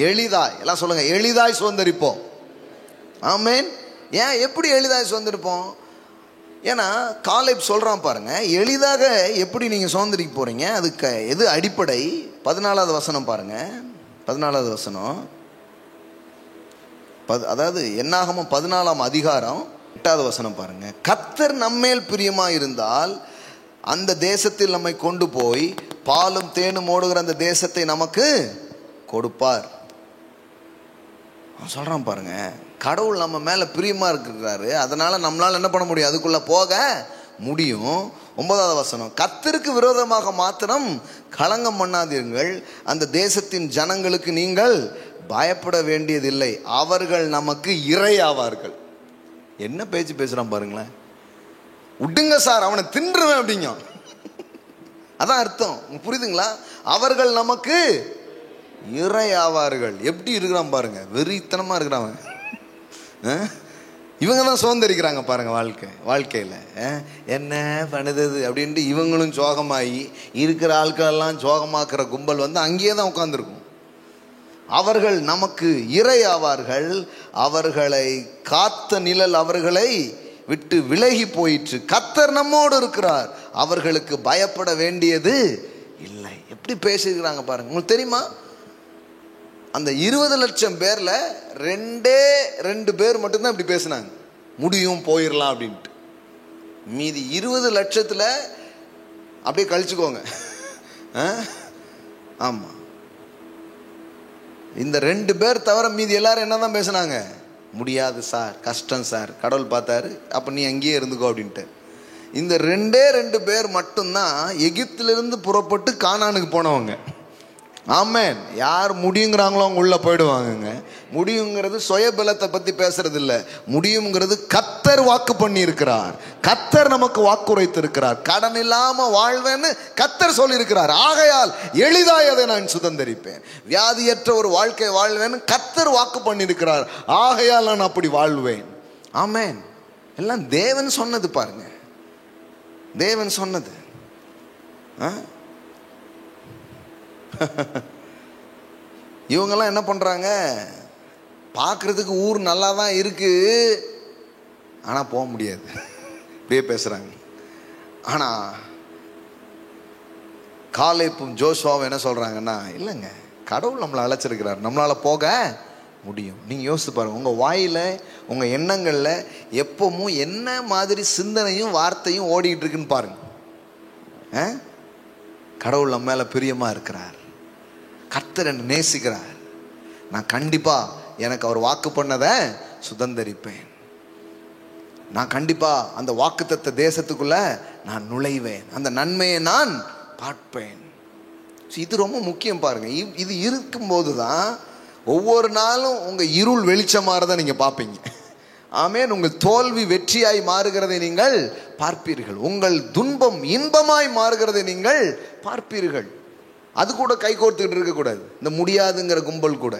எளிதாய், எல்லாம் சொல்லுங்க, எளிதாய் சுதந்திரிப்போம். ஆமென். ஏன், எப்படி எளிதாய் சுதந்திரிப்போம்? ஏன்னா காலேப் சொல்றான் பாருங்க, எளிதாக எப்படி நீங்க சுதந்திரிக்க போறீங்க, அதுக்கு எது அடிப்படை? 14வது வசனம் பாருங்க, 14வது வசனம். அதாவது என்னாகமம் 14ஆம் அதிகாரம் 8வது வசனம் பாருங்க. கர்த்தர் நம்மேல் பிரியமா இருந்தால் அந்த தேசத்தில் நம்மை கொண்டு போய் பாலும் தேனும் ஓடுகிற அந்த தேசத்தை நமக்கு கொடுப்பார். சொல்றான் பாருங்க, கடவுள் நம்ம மேல பிரியமா இருக்கிறாரு, அதனால நம்மளால என்ன பண்ண முடியும், அதுக்குள்ள போக முடியும். 9வது வசனம், கர்த்தருக்கு விரோதமாக மாத்திரம் களங்கம் பண்ணாதீர்கள், அந்த தேசத்தின் ஜனங்களுக்கு நீங்கள் பயப்பட வேண்டியதில்லை, அவர்கள் நமக்கு இரையாவார்கள். என்ன பேச்சு பேசுறான் பாருங்களேன். விடுங்க சார், அவனை தின்றுவேன் அப்படிங்க, அதான் அர்த்தம். புரியுதுங்களா? அவர்கள் நமக்கு இரையாவார்கள். எப்படி இருக்கிறான் பாருங்க, வெறித்தனமா இருக்கிறான். இவங்க தான் சுதந்திரிக்கிறாங்க பாருங்க வாழ்க்கையில. என்ன பண்ணுது அப்படின்ட்டு இவங்களும் சோகமாகி இருக்கிற ஆட்கள் எல்லாம் சோகமாக்குற கும்பல் அங்கேயே தான் உட்காந்துருக்கும். அவர்கள் நமக்கு இரையாவார்கள். அவர்களை காத்த நிழல் அவர்களை விட்டு விலகி போயிற்று. கர்த்தர் நம்மோடு இருக்கிறார், அவர்களுக்கு பயப்பட வேண்டியது இல்லை. எப்படி பேசியிருக்கிறாங்க பாருங்க. உங்களுக்கு தெரியுமா, அந்த 20 லட்சம் பேர்ல 2 பேர் மட்டும்தான் இப்படி பேசினாங்க, முடியும் போயிடலாம் அப்படின்ட்டு. மீதி 20 லட்சத்துல அப்படியே கழிச்சுக்கோங்க. ஆமா, இந்த 2 பேர் தவிர மீதி எல்லாரும் என்னதான் பேசினாங்க, முடியாது சார், கஷ்டம் சார், கடவுள் பார்த்தாரு, அப்ப நீ அங்கேயே இருந்துக்கோ அப்படின்ட்டு. இந்த 2 பேர் மட்டும்தான் எகிப்திலிருந்து புறப்பட்டு கானானுக்கு போனவங்க. ஆமென். யார் முடியுங்கிறாங்களோ அவங்க உள்ள போயிடுவாங்க. முடியுங்கிறது சுயபலத்தை பத்தி பேசுறது இல்ல. முடியுங்கிறது கர்த்தர் வாக்கு பண்ணி இருக்கிறார், கர்த்தர் நமக்கு வாக்குரைத்து இருக்கிறார். கடன் இல்லாம வாழ்வேன்னு கர்த்தர் சொல்லி இருக்கிறார். ஆகையால் எளிதாய் அதை நான் சுதந்தரிப்பேன். வியாதியற்ற ஒரு வாழ்க்கை வாழ்வேன்னு கர்த்தர் வாக்கு பண்ணி இருக்கிறார். ஆகையால் நான் அப்படி வாழ்வேன். ஆமென். எல்லாம் தேவன் சொன்னது பாருங்க, தேவன் சொன்னது. இவங்கெல்லாம் என்ன பண்றாங்க, பார்க்கறதுக்கு ஊர் நல்லா தான் இருக்கு, ஆனா போக முடியாது, இப்படியே பேசுறாங்க. ஆனா காலேப்பும் ஜோஷுவாவும் என்ன சொல்றாங்கன்னா, இல்லைங்க, கடவுள் நம்மளை அழைச்சிருக்கிறார், நம்மளால போக முடியும். நீங்க யோசித்து பாருங்க, உங்க வாயில உங்க எண்ணங்கள்ல எப்பவும் என்ன மாதிரி சிந்தனையும் வார்த்தையும் ஓடிட்டு இருக்குன்னு பாருங்க. கடவுள் நம்ம மேல பிரியமா இருக்கிறார், கர்த்தர் என்னை நேசிக்கிறார், நான் கண்டிப்பா எனக்கு அவர் வாக்கு பண்ணதை சுதந்தரிப்பேன், நான் கண்டிப்பா அந்த வாக்குத்தத்த தேசத்துக்குள்ள நான் நுழைவேன், அந்த நன்மையை நான் பார்ப்பேன். இது ரொம்ப முக்கியம் பாருங்க. இது இருக்கும்போது தான் ஒவ்வொரு நாளும் உங்க இருள் வெளிச்சமாறதை நீங்க பார்ப்பீங்க. ஆமென். உங்கள் தோல்வி வெற்றியாய் மாறுகிறதை நீங்கள் பார்ப்பீர்கள், உங்கள் துன்பம் இன்பமாய் மாறுகிறதை நீங்கள் பார்ப்பீர்கள். அது கூட கை கோர்த்துக்கிட்டு இருக்க கூடாது, இந்த முடியாதுங்கிற கும்பல் கூட.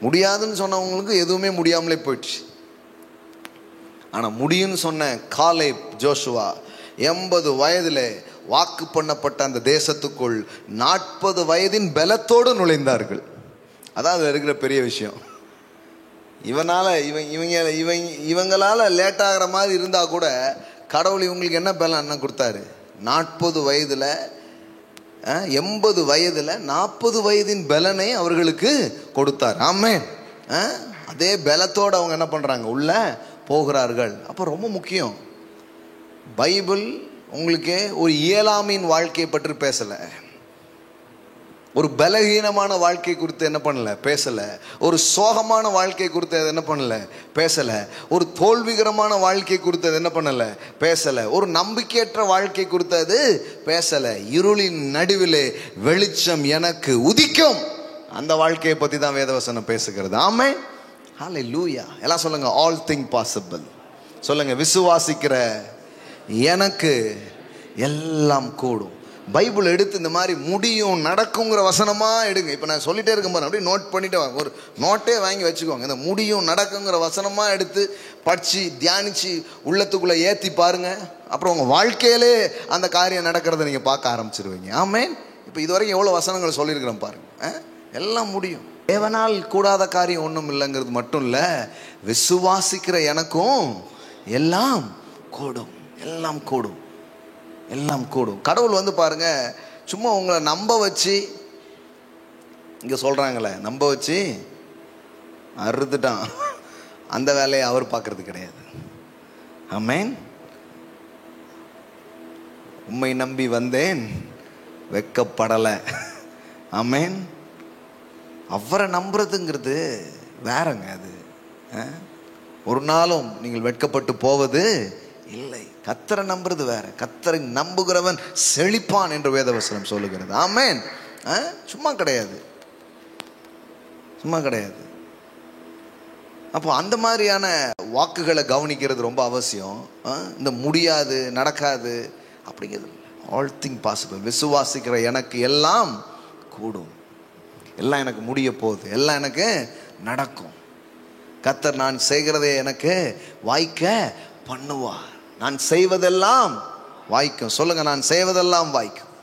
முடியாதுன்னு சொன்னவங்களுக்கு எதுவுமே முடியாமலே போயிடுச்சு. ஆனா முடியும்னு சொன்ன காலேப் ஜோஷுவா 80 வயதுல வாக்கு பண்ணப்பட்ட அந்த தேசத்துக்குள் 40 வயதின் பலத்தோடு நுழைந்தார்கள். அதான் இருக்கிற பெரிய விஷயம். இவங்களால லேட் ஆகிற மாதிரி இருந்தா கூட கடவுள் இவங்களுக்கு என்ன பலன் என்ன கொடுத்தாரு, 40 வயதுல 80 வயதுல 40 வயதின் பலனை அவர்களுக்கு கொடுத்தார். ஆமென். அதே பலத்தோடு அவங்க என்ன பண்றாங்க, உள்ள போகிறார்கள். அப்ப ரொம்ப முக்கியம், பைபிள் உங்களுக்கு ஒரு இயலாமையின் வாழ்க்கையை பற்றி பேசல, ஒரு பலகீனமான வாழ்க்கை குறித்து என்ன பண்ணல பேசல, ஒரு சோகமான வாழ்க்கை குறித்து என்ன பண்ணல பேசல, ஒரு தோல்விகரமான வாழ்க்கை குறித்து என்ன பண்ணல பேசல, ஒரு நம்பிக்கையற்ற வாழ்க்கை குறித்து பேசல. இருளின் நடுவிலே வெளிச்சம் எனக்கு உதிக்கும், அந்த வாழ்க்கையை பத்தி தான் வேதவசனம் பேசுகிறது. ஆமென். ஹல்லேலூயா. எல்லாம் சொல்லுங்க, ஆல் திங் பாசிபிள். சொல்லுங்க, விசுவாசிக்கிற எனக்கு எல்லாம் கூடும். பைபிள் எடுத்து இந்த மாதிரி முடியும் நடக்குங்கிற வசனமா எடுங்க. இப்போ நான் சொல்லிட்டே இருக்கும் போது அப்படியே நோட் பண்ணிட்டு வாங்க, ஒரு நோட்டே வாங்கி வச்சுக்கோங்க. இந்த முடியும் நடக்குங்கிற வசனமா எடுத்து படிச்சு தியானிச்சு உள்ளத்துக்குள்ள ஏற்றி பாருங்க. அப்புறம் உங்க வாழ்க்கையிலே அந்த காரியம் நடக்கிறத நீங்க பார்க்க ஆரம்பிச்சிருவீங்க. ஆமென். இப்போ இதுவரைக்கும் எவ்வளோ வசனங்கள் சொல்லியிருக்கிறேன் பாருங்க. எல்லாம் முடியும். தேவனால் கூடாத காரியம் ஒன்றும் இல்லைங்கிறது மட்டும் இல்லை, விசுவாசிக்கிற எனக்கும் எல்லாம் கூடும், எல்லாம் கூடும், எல்லாம் கூடும். கடவுள் பாருங்க, சும்மா உங்களை நம்ப வச்சு, இங்க சொல்றாங்களே நம்ப வச்சு அறுத்துட்டான், அந்த வேலையை அவர் பார்க்கறது கிடையாது. ஆமென். உம்மை நம்பி வந்தேன் வெக்கப்படலை. ஆமென். அவரை நம்புறதுங்கிறது வேறங்க. அது ஒரு நாளும் நீங்கள் வெட்கப்பட்டு போவது இல்லை. கர்த்தரை நம்புறது வேற. கர்த்தரை நம்புகிறவன் செழிப்பான் என்று வேதவசனம் சொல்லுகிறது. ஆமென். சும்மா கிடையாது, சும்மா கிடையாது. அப்போ அந்த மாதிரியான வாக்குகளை கவனிக்கிறது ரொம்ப அவசியம். இந்த முடியாது நடக்காது அப்படிங்கிறது. All thing possible. விசுவாசிக்கிற எனக்கு எல்லாம் கூடும், எல்லாம் எனக்கு முடிய போகுது, எல்லாம் எனக்கு நடக்கும். கர்த்தர் நான் செய்கிறதை எனக்கு வாய்க்க பண்ணுவார். நான் செய்வதெல்லாம் வாய்க்கும். சொல்லுங்க, நான் செய்வதெல்லாம் வாய்க்கும்.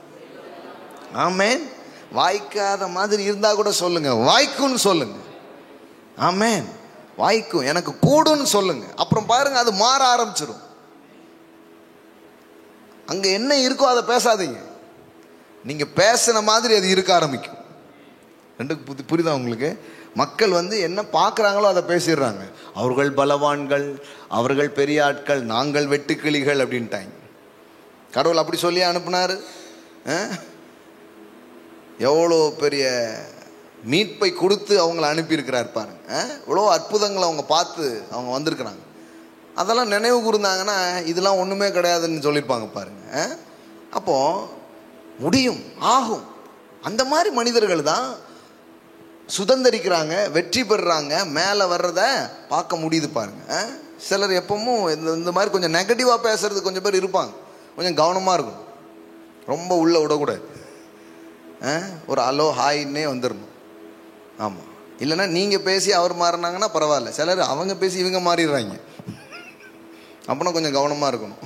ஆமென். வாய்க்காத மாதிரி இருந்தா கூட சொல்லுங்க, வாய்க்கும்னு சொல்லுங்க. ஆமென். வாய்க்கும், எனக்கு கூடுன்னு சொல்லுங்க. அப்புறம் பாருங்க, அது மாற ஆரம்பிச்சிடும். அங்க என்ன இருக்கோ அதை பேசாதீங்க, நீங்க பேசின மாதிரி அது இருக்க ஆரம்பிக்கும். ரெண்டுக்கு புரியுதா உங்களுக்கு? மக்கள் என்ன பார்க்குறாங்களோ அதை பேசிடுறாங்க. அவர்கள் பலவான்கள், அவர்கள் பெரிய ஆட்கள், நாங்கள் வெட்டுக்கிளிகள் அப்படின்ட்டாங்க. கடவுள் அப்படி சொல்லி அனுப்புனாரு. எவ்வளோ பெரிய மீட்பை கொடுத்து அவங்கள அனுப்பியிருக்கிறார் பாருங்க. இவ்வளோ அற்புதங்களை அவங்க பார்த்து அவங்க வந்திருக்கிறாங்க. அதெல்லாம் நினைவு கூர்ந்தாங்கன்னா இதெல்லாம் ஒன்றுமே கிடையாதுன்னு சொல்லியிருப்பாங்க பாருங்க. அப்போ முடியும், ஆகும். அந்த மாதிரி மனிதர்கள் தான் சுதந்திரிக்கிறாங்க, வெற்றி பெறுறாங்க, மேலே வர்றத பார்க்க முடியுது பாருங்க. சிலர் எப்பவும் இந்த மாதிரி கொஞ்சம் நெகட்டிவாக பேசுறது கொஞ்சம் பேர் இருப்பாங்க. கொஞ்சம் கவனமாக இருக்கும், ரொம்ப உள்ள விடக்கூடாது. ஒரு அலோ ஹாய்ன்னே வந்துடணும். ஆமாம், இல்லைன்னா நீங்கள் பேசி அவர் மாறினாங்கன்னா பரவாயில்ல. சிலர் அவங்க பேசி இவங்க மாறிடுறாங்க. அப்படின்னா கொஞ்சம் கவனமாக இருக்கணும்.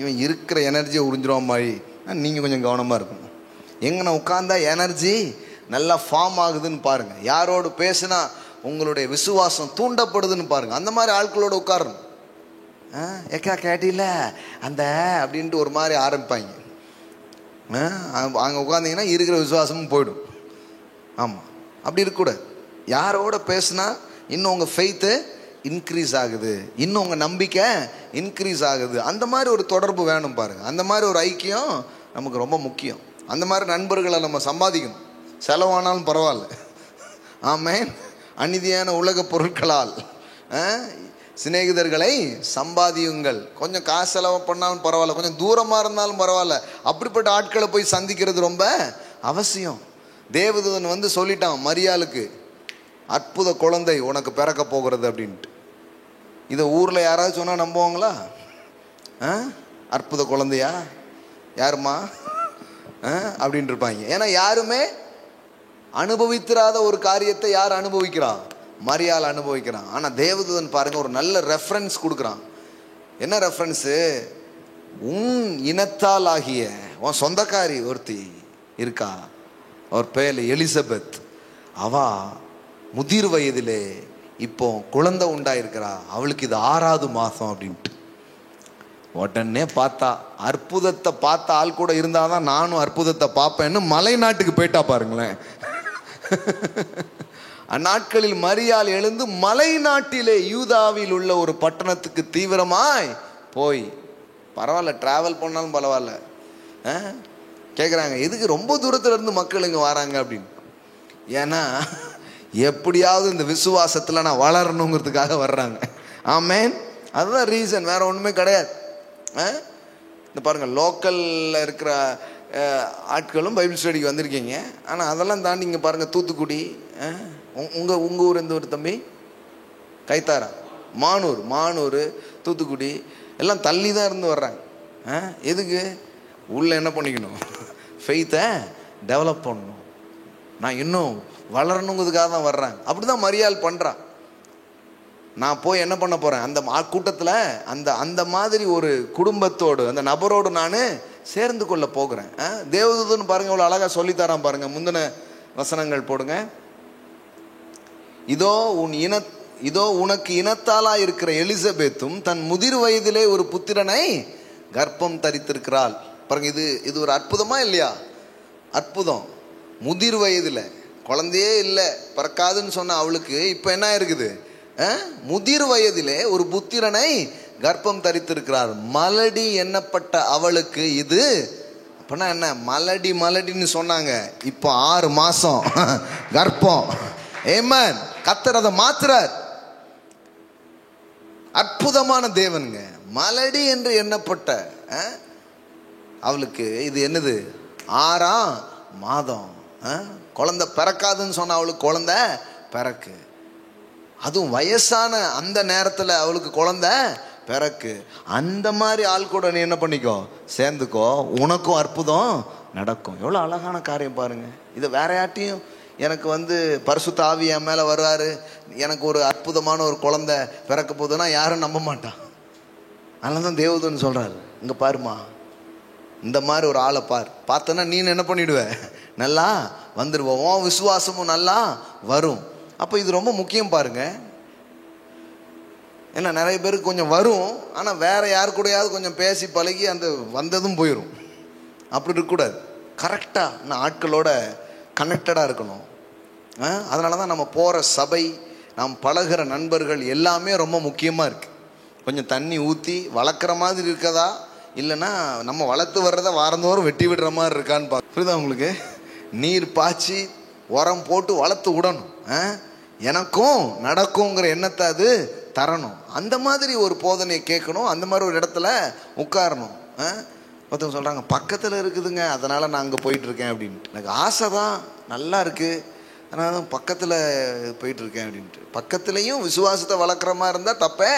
இவன் இருக்கிற எனர்ஜியை உறிஞ்சிருவான் மாதிரி நீங்கள் கொஞ்சம் கவனமாக இருக்கணும். எங்கே உட்காந்தா எனர்ஜி நல்லா ஃபார்ம் ஆகுதுன்னு பாருங்கள். யாரோடு பேசுனா உங்களுடைய விசுவாசம் தூண்டப்படுதுன்னு பாருங்கள். அந்த மாதிரி ஆட்களோட உட்காரணும். ஏக்கா கேட்டில அந்த அப்படின்ட்டு ஒரு மாதிரி ஆரம்பிப்பாங்க. அங்கே உட்காந்திங்கன்னா இருக்கிற விசுவாசமும் போயிடும். ஆமாம், அப்படி இருக்கக்கூடாது. யாரோட பேசுனா இன்னும் உங்கள் ஃபெய்த்து இன்க்ரீஸ் ஆகுது, இன்னும் உங்கள் நம்பிக்கை இன்க்ரீஸ் ஆகுது. அந்த மாதிரி ஒரு தொடர்பு வேணும் பாருங்கள். அந்த மாதிரி ஒரு ஐக்கியம் நமக்கு ரொம்ப முக்கியம். அந்த மாதிரி நண்பர்களை நம்ம சம்பாதிக்கணும். செலவானாலும் பரவாயில்ல. ஆமென். அநீதியான உலக பொருட்களால் சிநேகிதர்களை சம்பாதியுங்கள். கொஞ்சம் காசு செலவு பண்ணாலும் பரவாயில்ல, கொஞ்சம் தூரமாக இருந்தாலும் பரவாயில்ல. அப்படிப்பட்ட ஆட்களை போய் சந்திக்கிறது ரொம்ப அவசியம். தேவதூதன் சொல்லிட்டான் மரியாளுக்கு, அற்புத குழந்தை உனக்கு பிறக்க போகிறது அப்படின்ட்டு. இதை ஊரில் யாராவது சொன்னால் நம்புவாங்களா? அற்புத குழந்தையா யாருமா அப்படின்ட்டு இருப்பாங்க. ஏன்னா யாருமே அனுபவித்திராத ஒரு காரியத்தை யார் அனுபவிக்கிறா? மரியாள் அனுபவிக்கிறான். ஆனால் தேவதூதன் பாருங்க ஒரு நல்ல ரெஃபரன்ஸ் கொடுக்குறான். என்ன ரெஃபரன்ஸு? உன் இனத்தால் ஆகிய உன் சொந்தக்காரி ஒருத்தி இருக்கா, அவர் பேர் எலிசபெத். அவா முதிர் வயதிலே இப்போ குழந்தை உண்டாயிருக்கிறா, அவளுக்கு இது 6வது மாதம் அப்படின்ட்டு. உடனே பார்த்தா, அற்புதத்தை பார்த்த ஆள் கூட இருந்தாதான் நானும் அற்புதத்தை பார்ப்பேன்னு மலை நாட்டுக்கு போயிட்டா பாருங்களேன். அந்நாட்களில் மரியாள் எழுந்து மலை நாட்டிலே யூதாவில் உள்ள ஒரு பட்டணத்துக்கு தீவிரமாய் போய், பரவாயில்ல டிராவல் பண்ணாலும் பரவாயில்ல, கேட்குறாங்க எதுக்கு ரொம்ப தூரத்துல இருந்து மக்கள் இங்கே வராங்க அப்படின்னு. ஏன்னா எப்படியாவது இந்த விசுவாசத்தில் நான் வளரணுங்கிறதுக்காக வர்றாங்க. ஆமேன். அதுதான் ரீசன், வேற ஒன்றுமே கிடையாது. இந்த பாருங்கள், லோக்கலில் இருக்கிற ஆட்களும் பைபிள் ஸ்டடிக்கு வந்திருக்கீங்க. ஆனால் அதெல்லாம் தாண்டி இங்கே பாருங்கள், தூத்துக்குடி, உங்கள் ஊர் எந்த ஊர் தம்பி? கைத்தாரா, மானூர், தூத்துக்குடி எல்லாம் தள்ளி தான் இருந்து வர்றாங்க. எதுக்கு? உள்ள என்ன பண்ணிக்கணும்? ஃபெய்த்தை டெவலப் பண்ணணும், நான் இன்னும் வளரணுங்கிறதுக்காக தான் வர்றாங்க. அப்படி தான் மரியாள் பண்ணுறான். நான் போய் என்ன பண்ண போகிறேன்? அந்த கூட்டத்தில் அந்த மாதிரி ஒரு குடும்பத்தோடு, அந்த நபரோடு நான் சேர்ந்து கொள்ள போகிறேன். தேவதூதன் பாருங்கள் இவ்வளோ அழகாக சொல்லித்தரான் பாருங்கள். முந்தின வசனங்கள் போடுங்க. இதோ உனக்கு இனத்தாலாக இருக்கிற எலிசபெத்தும் தன் முதிர் வயதிலே ஒரு புத்திரனை கர்ப்பம் தரித்திருக்கிறாள். பாருங்க, இது ஒரு அற்புதமா இல்லையா? அற்புதம். முதிர் வயதில் குழந்தையே இல்லை, பிறக்காதுன்னு சொன்ன அவளுக்கு இப்போ என்ன இருக்குது? முதிர் வயதிலே ஒரு புத்திரனை கர்ப்பம் தரித்திருக்கிறார். மலடி எண்ணப்பட்ட அவளுக்கு இது அப்படின்னா என்ன? மலடின்னு சொன்னாங்க, இப்போ 6 மாசம் கர்ப்பம். ஏமேன். கர்த்தர் அதை மாத்துறார். அற்புதமான தேவனுங்க. மலடி என்று எண்ணப்பட்ட அவளுக்கு இது என்னது? 6ஆம் மாதம். குழந்தை பிறக்காதுன்னு சொன்ன அவளுக்கு குழந்தை பிறக்கு. அதுவும் வயசான அந்த நேரத்தில் அவளுக்கு குழந்தை பிறக்கு. அந்த மாதிரி ஆள் கூட நீ என்ன பண்ணிக்கோ, சேர்ந்துக்கோ, உனக்கும் அற்புதம் நடக்கும். எவ்வளோ அழகான காரியம் பாருங்க. இதை வேற யார்ட்டையும் எனக்கு பரிசுத்த ஆவி என் மேலே வருவார், எனக்கு ஒரு அற்புதமான ஒரு குழந்தை பிறக்க போகுதுன்னா யாரும் நம்ப மாட்டான். அதனால தான் தேவதூதன் சொல்கிறாரு, இங்கே பாருமா, இந்த மாதிரி ஒரு ஆளை பார்த்தனா நீ என்ன பண்ணிடுவ? நல்லா வந்துடுவோம், உன் விசுவாசமும் நல்லா வரும். அப்போ இது ரொம்ப முக்கியம் பாருங்க. ஏன்னா நிறைய பேருக்கு கொஞ்சம் வரும், ஆனால் வேற யாரு கூடயாவது கொஞ்சம் பேசி பழகி அந்த வந்ததும் போயிடும். அப்படி இருக்கக்கூடாது. கரெக்டாக ஆட்களோட கனெக்டடாக இருக்கணும். அதனால தான் நம்ம போகிற சபை, நாம் பழகிற நண்பர்கள் எல்லாமே ரொம்ப முக்கியமாக இருக்குது. கொஞ்சம் தண்ணி ஊற்றி வளர்க்குற மாதிரி இருக்கதா, இல்லைன்னா நம்ம வளர்த்து வர்றதை வாரந்தோறும் வெட்டி விடுற மாதிரி இருக்கான்னு புரியுதா உங்களுக்கு? நீர் பாய்ச்சி உரம் போட்டு வளர்த்து விடணும். எனக்கும் நடக்குங்கிற எண்ணத்தை அது தரணும். அந்த மாதிரி ஒரு போதனையை கேட்கணும். அந்த மாதிரி ஒரு இடத்துல உட்காரணும். ஒருத்தவங்க சொல்கிறாங்க பக்கத்தில் இருக்குதுங்க, அதனால் நான் அங்கே போயிட்டுருக்கேன் அப்படின்ட்டு. எனக்கு ஆசை தான், நல்லா இருக்குது, அதனால தான் பக்கத்தில் போயிட்டுருக்கேன் அப்படின்ட்டு. பக்கத்துலேயும் விசுவாசத்தை வளர்க்குற மாதிரி இருந்தால் தப்பே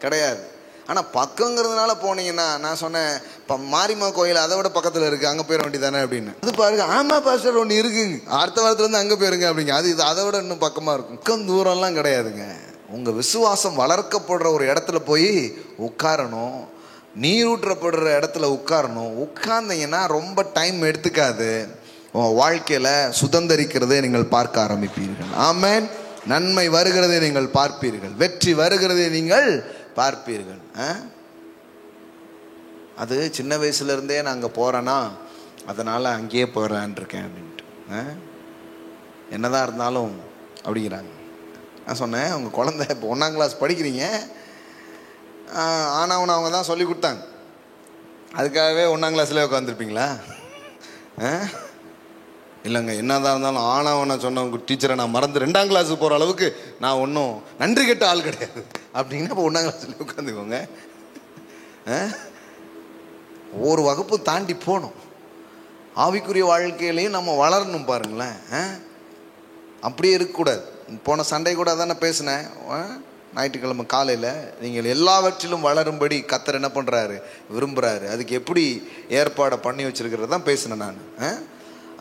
கிடையாது. ஆனால் பக்கங்கிறதுனால போனீங்கன்னா, நான் சொன்னேன் இப்போ மாரியம்மா கோயில் அதை விட பக்கத்தில் இருக்குது, அங்கே போயிட வேண்டியதானே அப்படின்னு. அது பாருங்க, ஆமாம் பாஸ்டர் ஒன்று இருக்குங்க, அடுத்த வாரத்துலேருந்து அங்கே போயிருங்க அப்படிங்க. அது இது அதை விட இன்னும் பக்கமாக இருக்கும். பக்கம் தூரம்லாம் கிடையாதுங்க. உங்கள் விசுவாசம் வளர்க்கப்படுற ஒரு இடத்துல போய் உட்காரணும், நீரூற்றப்படுற இடத்துல உட்காரணும். உட்கார்ந்தீங்கன்னா ரொம்ப டைம் எடுத்துக்காது. உங்கள் வாழ்க்கையில் சுதந்திரிக்கிறதை நீங்கள் பார்க்க ஆரம்பிப்பீர்கள். ஆமென். நன்மை வருகிறதை நீங்கள் பார்ப்பீர்கள், வெற்றி வருகிறதை நீங்கள் பார்ப்பீர்கள். அது சின்ன வயசுலேருந்தே நான் அங்கே போகிறேன்னா அதனால் அங்கேயே போகிறேன் இருக்கேன் அப்படின்ட்டு. என்னதான் இருந்தாலும் அப்படிங்கிறாங்க. நான் சொன்னேன், உங்கள் குழந்தை இப்போ 1ஆம் கிளாஸ் படிக்கிறீங்க, ஆனவனை அவங்க தான் சொல்லி கொடுத்தாங்க, அதுக்காகவே 1ஆம் கிளாஸ்லேயே உட்காந்துருப்பீங்களா? இல்லைங்க, என்னதான் இருந்தாலும் ஆனவனை சொன்னவங்க டீச்சரை நான் மறந்து 2ஆம் கிளாஸுக்கு போகிற அளவுக்கு நான் ஒன்றும் நன்றி கெட்ட ஆள் கிடையாது அப்படின்னா இப்போ 1ஆம் கிளாஸ்லேயே உட்காந்துக்கோங்க. ஒரு வகுப்பு தாண்டி போகணும். ஆவிக்குரிய வாழ்க்கையிலையும் நம்ம வளரணும் பாருங்களேன். அப்படியே இருக்கக்கூடாது. போன சண்டே கூட அதானே பேசினேன். ஞாயிற்றுக்கிழமை காலையில் நீங்கள் எல்லாவற்றிலும் வளரும்படி கர்த்தர் என்ன பண்ணுறாரு, விரும்புகிறாரு. அதுக்கு எப்படி ஏற்பாடை பண்ணி வச்சுருக்கிறது தான் பேசினேன் நான்.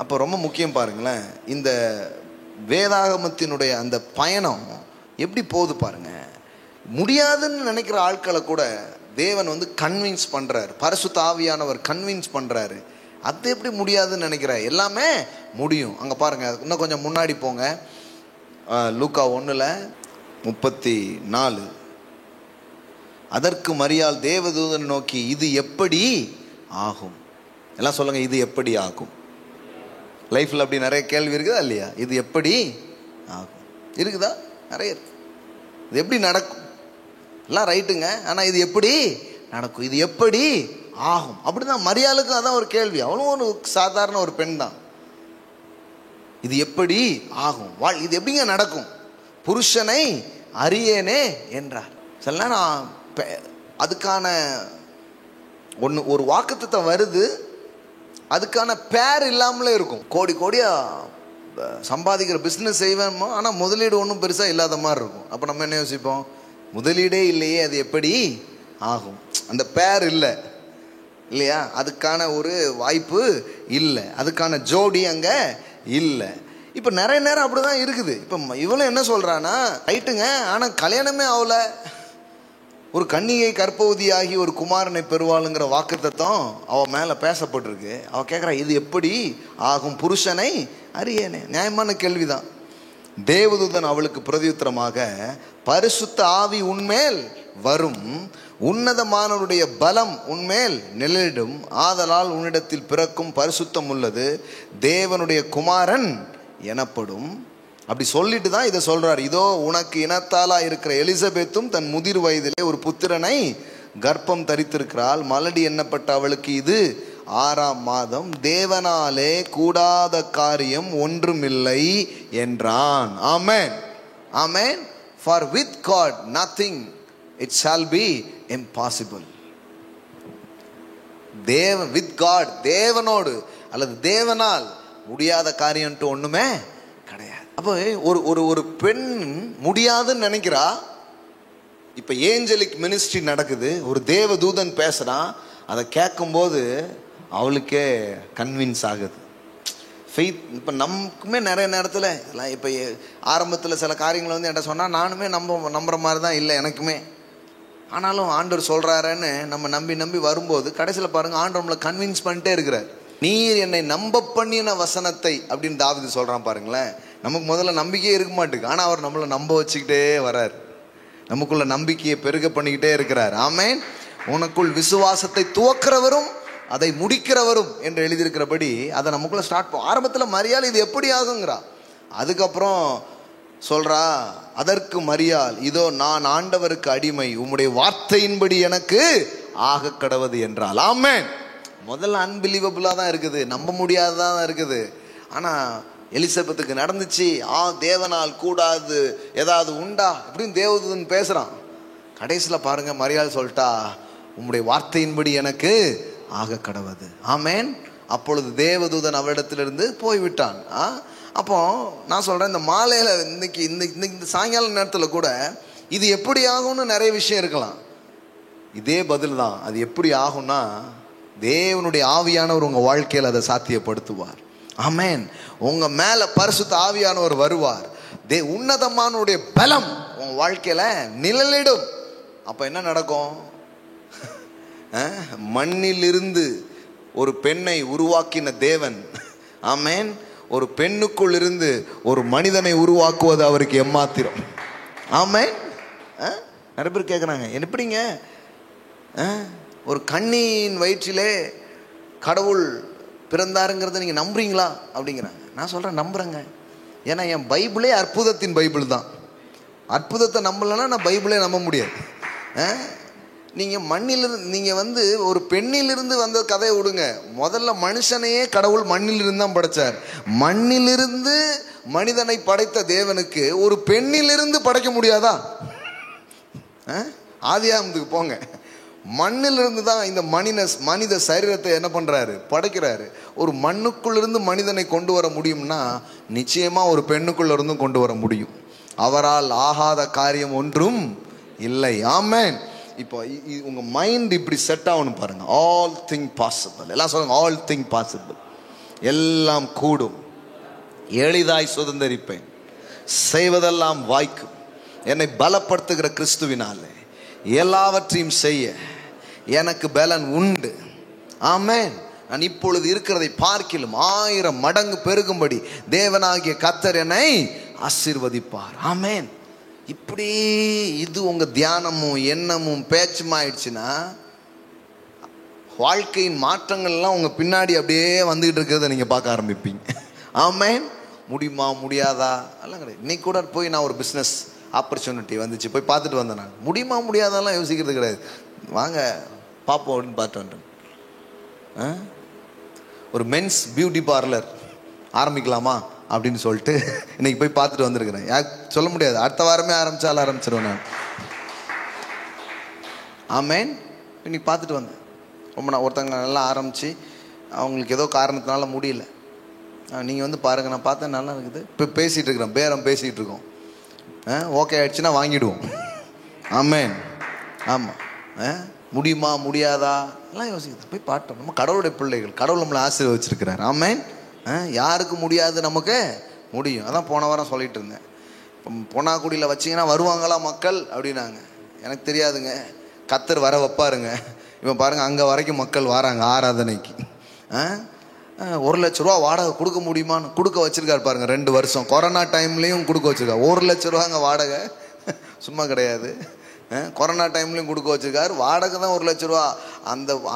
அப்போ ரொம்ப முக்கியம் பாருங்களேன், இந்த வேதாகமத்தினுடைய அந்த பயணம் எப்படி போகுது பாருங்க. முடியாதுன்னு நினைக்கிற ஆட்களை கூட தேவன் வந்து கன்வின்ஸ் பண்ணுறாரு. பரிசுத்த ஆவியானவர் கன்வின்ஸ் பண்ணுறாரு. அது எப்படி முடியாதுன்னு நினைக்கிற, எல்லாமே முடியும். அங்கே பாருங்கள், இன்னும் கொஞ்சம் முன்னாடி போங்க. லூக்கா 1:34. அதற்கு மரியாள் தேவதூதனை நோக்கி, இது எப்படி ஆகும்? எல்லாம் சொல்லுங்க, இது எப்படி ஆகும்? லைஃப்பில் அப்படி நிறைய கேள்வி இருக்குதா இல்லையா? இது எப்படி ஆகும் இருக்குதா? நிறைய இருக்கு. இது எப்படி நடக்கும்? எல்லாம் ரைட்டுங்க, ஆனால் இது எப்படி நடக்கும், இது எப்படி ஆகும்? அப்படிதான் மரியாளுக்கும் அதான் ஒரு கேள்வி. அவளும் ஒரு சாதாரண ஒரு பெண் தான். இது எப்படி ஆகும், இது எப்படிங்க நடக்கும்? புருஷனை அறியேனே என்றார். சில நான் அதுக்கான ஒரு வாக்குத்தத்தம் வருது, அதுக்கான பேர் இல்லாமலே இருக்கும். கோடி கோடியா சம்பாதிக்கிற பிஸ்னஸ் செய்வேமோ, ஆனால் முதலீடு ஒன்றும் பெருசாக இல்லாத மாதிரி இருக்கும். அப்போ நம்ம என்ன யோசிப்போம், முதலீடே இல்லையே, அது எப்படி ஆகும்? அந்த பேர் இல்லை இல்லையா, அதுக்கான ஒரு வாய்ப்பு இல்லை, அதுக்கான ஜோடி அங்கே இல்லை. இப்போ நிறைய நேரம் அப்படி தான் இருக்குது. இப்போ இவளும் என்ன சொல்கிறான்னா, ரைட்டுங்க, ஆனால் கல்யாணமே ஆகல, ஒரு கன்னிகை கற்பவதியாகி ஒரு குமாரனை பெறுவாளுங்கிற வாக்குத்தத்தம் அவள் மேலே பேசப்பட்டிருக்கு. அவள் கேட்குறா, இது எப்படி ஆகும், புருஷனை அறியேனே. நியாயமான கேள்விதான். தேவதூதன் அவளுக்கு பிரதியுத்தரமாக, பரிசுத்த ஆவி உன்மேல் வரும், உன்னதமானவருடைய பலம் உன்மேல் நிழலிடும், ஆதலால் உன்னிடத்தில் பிறக்கும் பரிசுத்தம் உள்ளது தேவனுடைய குமாரன் எனப்படும். அப்படி சொல்லிட்டு தான் இதை சொல்றார். இதோ உனக்கு இனத்தாலா இருக்கிற எலிசபெத்தும் தன் முதிர் வயதிலே ஒரு புத்திரனை கர்ப்பம் தரித்திருக்கிறாள். மலடி எண்ணப்பட்ட அவளுக்கு இது 6ஆம் மாதம், தேவனாலே கூடாத காரியம் ஒன்றுமில்லை என்றான். ஆமென், ஆமென். For with God nothing it shall be impossible. with God, தேவனோடு அல்லது தேவனால் முடியாத காரியம்ட்டு ஒண்ணுமே கிடையாது. அப்போ ஒரு பெண் முடியாதுன்னு நினைக்கிறா. இப்ப ஏஞ்சலிக் மினிஸ்ட்ரி நடக்குது, ஒரு தேவதூதன் பேசுறான், அதை கேட்கும்போது அவளுக்கே கன்வின்ஸ் ஆகுது. ஃபெய்த். இப்போ நமக்குமே நிறைய நேரத்தில் எல்லாம் இப்போ ஆரம்பத்தில் சில காரியங்களை வந்து என்கிட்ட சொன்னால் நானுமே நம்புற மாதிரி தான் இல்லை எனக்குமே. ஆனாலும் ஆண்டவர் சொல்கிறாருன்னு நம்ம நம்பி வரும்போது கடைசியில் பாருங்கள், ஆண்டவர் நம்மளை கன்வின்ஸ் பண்ணிட்டே இருக்கிறார். நீர் என்னை நம்ப பண்ணின வசனத்தை அப்படின்னு தாவீது சொல்றான் பாருங்களேன். நமக்கு முதல்ல நம்பிக்கையே இருக்க மாட்டேங்குது, ஆனா அவர் நம்மளை நம்ப வச்சுக்கிட்டே வர்றார். நமக்குள்ள நம்பிக்கையை பெருக பண்ணிக்கிட்டே இருக்கிறார். ஆமென். உனக்குள் விசுவாசத்தை துவக்கிறவரும் அதை முடிக்கிறவரும் என்று எழுதியிருக்கிறபடி அதை நமக்குள்ள ஸ்டார்ட் பண்ணும். ஆரம்பத்தில் மரியாள் இது எப்படி ஆகுங்கிறா, அதுக்கப்புறம் சொல்றா, அதற்கு மரியாள், இதோ நான் ஆண்டவருக்கு அடிமை, உம்முடைய வார்த்தையின்படி எனக்கு ஆக கடவது என்றால். ஆமென். முதல்ல அன்பிலீவபிளா தான் இருக்குது, நம்ப முடியாததான் இருக்குது. ஆனா எலிசபெத்துக்கு நடந்துச்சு. தேவனால் கூடாது ஏதாவது உண்டா அப்படின்னு தேவதூதன் பேசுறான். கடைசியில் பாருங்க, மரியாள் சொல்லிட்டா, உம்முடைய வார்த்தையின்படி எனக்கு ஆக கடவது. ஆமென். அப்பொழுது தேவதூதன் அவரிடத்திலிருந்து போய்விட்டான். அப்போ நான் சொல்றேன், இந்த மாலையில இன்னைக்கு இந்த சாயங்கால நேரத்தில் கூட இது எப்படி ஆகும்னு நிறைய விஷயம் இருக்கலாம். இதே பதில் தான். அது எப்படி ஆகும்னா, தேவனுடைய ஆவியானவர் உங்க வாழ்க்கையில் அதை சாத்தியப்படுத்துவார். ஆமென். உங்க மேல பரிசுத்த ஆவியானவர் வருவார். உன்னதமானுடைய பலம் உங்க வாழ்க்கையில நிழலிடும். அப்ப என்ன நடக்கும்? மண்ணிலிருந்து ஒரு பெண்ணை உருவாக்கின தேவன், ஆமென், ஒரு பெண்ணுக்குள் இருந்து ஒரு மனிதனை உருவாக்குவது அவருக்கு எம்மாத்திரம். ஆமென். நிறைய பேர் கேட்குறாங்க, எப்படிங்க ஒரு கண்ணியின் வயிற்றிலே கடவுள் பிறந்தாருங்கிறத நீங்கள் நம்புறீங்களா அப்படிங்கிறாங்க. நான் சொல்கிறேன், நம்புகிறேங்க. ஏன்னா என் பைபிளே அற்புதத்தின் பைபிள் தான். அற்புதத்தை நம்பலைன்னா நான் பைபிளே நம்ப முடியாது. நீங்கள் மண்ணிலிருந்து, நீங்கள் ஒரு பெண்ணிலிருந்து வந்த கதையை விடுங்க. முதல்ல மனுஷனையே கடவுள் மண்ணிலிருந்து தான் படைச்சார். மண்ணிலிருந்து மனிதனை படைத்த தேவனுக்கு ஒரு பெண்ணிலிருந்து படைக்க முடியாதா? ஆதியாகமத்துக்கு போங்க. மண்ணிலிருந்து தான் இந்த மனித சரீரத்தை என்ன பண்றாரு? படைக்கிறாரு. ஒரு மண்ணுக்குள்ளிருந்து மனிதனை கொண்டு வர முடியும்னா நிச்சயமா ஒரு பெண்ணுக்குள்ள இருந்தும் கொண்டு வர முடியும். அவரால் ஆகாத காரியம் ஒன்றும் இல்லை. ஆமென். இப்போ உங்க மைண்ட் இப்படி செட் ஆகணும் பாருங்க. All thing possible. எல்லாம் சொல்லுங்க, ஆல் திங் பாசிபிள். எல்லாம் கூடும், எளிதாய் சுதந்தரிப்பேன், செய்வதெல்லாம் வாய்க்கும், என்னை பலப்படுத்துகிற கிறிஸ்துவினாலே எல்லாவற்றையும் செய்ய எனக்கு பலன் உண்டு. ஆமென். நான் இப்பொழுது இருக்கிறதை பார்க்கிலும் 1000 மடங்கு பெருகும்படி தேவனாகிய கர்த்தர் என்னை ஆசீர்வதிப்பார். ஆமென். இப்படி இது உங்க தியானமும் எண்ணமும் பேச்சுமா ஆயிடுச்சுன்னா வாழ்க்கையின் மாற்றங்கள்லாம் உங்க பின்னாடி அப்படியே வந்துகிட்டு இருக்கிறத நீங்க பார்க்க ஆரம்பிப்பீங்க. ஆமென். முடியுமா முடியாதா எல்லாம் கிடையாது. இன்னைக்கு கூட போய் நான் ஒரு பிஸ்னஸ் ஆப்பர்ச்சுனிட்டி வந்துச்சு, போய் பார்த்துட்டு வந்தேன். நான் முடியுமா முடியாதாலாம் யோசிக்கிறது கிடையாது. வாங்க பார்ப்போம் அப்படின்னு பார்த்து வந்துட்டேன். ஒரு மென்ஸ் பியூட்டி பார்லர் ஆரம்பிக்கலாமா அப்படின்னு சொல்லிட்டு இன்னைக்கு போய் பார்த்துட்டு வந்திருக்கிறேன். சொல்ல முடியாது, அடுத்த வாரமே ஆரம்பிச்சிருவேன் நான். ஆமென். இன்னைக்கு பார்த்துட்டு வந்தேன். ரொம்ப ஒருத்தங்க நல்லா ஆரம்பித்து அவங்களுக்கு ஏதோ காரணத்தினால முடியல. நீங்கள் பாருங்கள், நான் பார்த்தேன், நல்லா இருக்குது. இப்போ பேசிகிட்டு இருக்கிறோம், பேரம் பேசிகிட்டு இருக்கோம். ஓகே ஆயிடுச்சுன்னா வாங்கிடுவோம். ஆமென். ஆமாம். முடியுமா முடியாதா எல்லாம் யோசிக்குது. போய் பாட்டோம். நம்ம கடவுளுடைய பிள்ளைகள், கடவுள் நம்மளை ஆசீர்வதிச்சிருக்கிறார். ஆமென். யாருக்கு முடியாது, நமக்கு முடியும். அதான் போன வாரம் சொல்லிட்டு இருந்தேன். இப்போ பொன்னாக்குடியில் வச்சிங்கன்னா வருவாங்களா மக்கள் அப்படின்னாங்க. எனக்கு தெரியாதுங்க, கர்த்தர் வர வைப்பாருங்க. இப்போ பாருங்கள், அங்கே வரைக்கும் மக்கள் வராங்க ஆராதனைக்கு. 1 லட்ச ரூபா வாடகை கொடுக்க முடியுமான்னு கொடுக்க வச்சிருக்காரு பாருங்க. 2 வருஷம் கொரோனா டைம்லையும் கொடுக்க வச்சிருக்காரு. 1 லட்ச ரூபாங்க வாடகை, சும்மா கிடையாது. கொரோனா டைம்லையும் கொடுக்க வச்சிருக்காரு. வாடகை தான் 1 லட்ச ரூபா.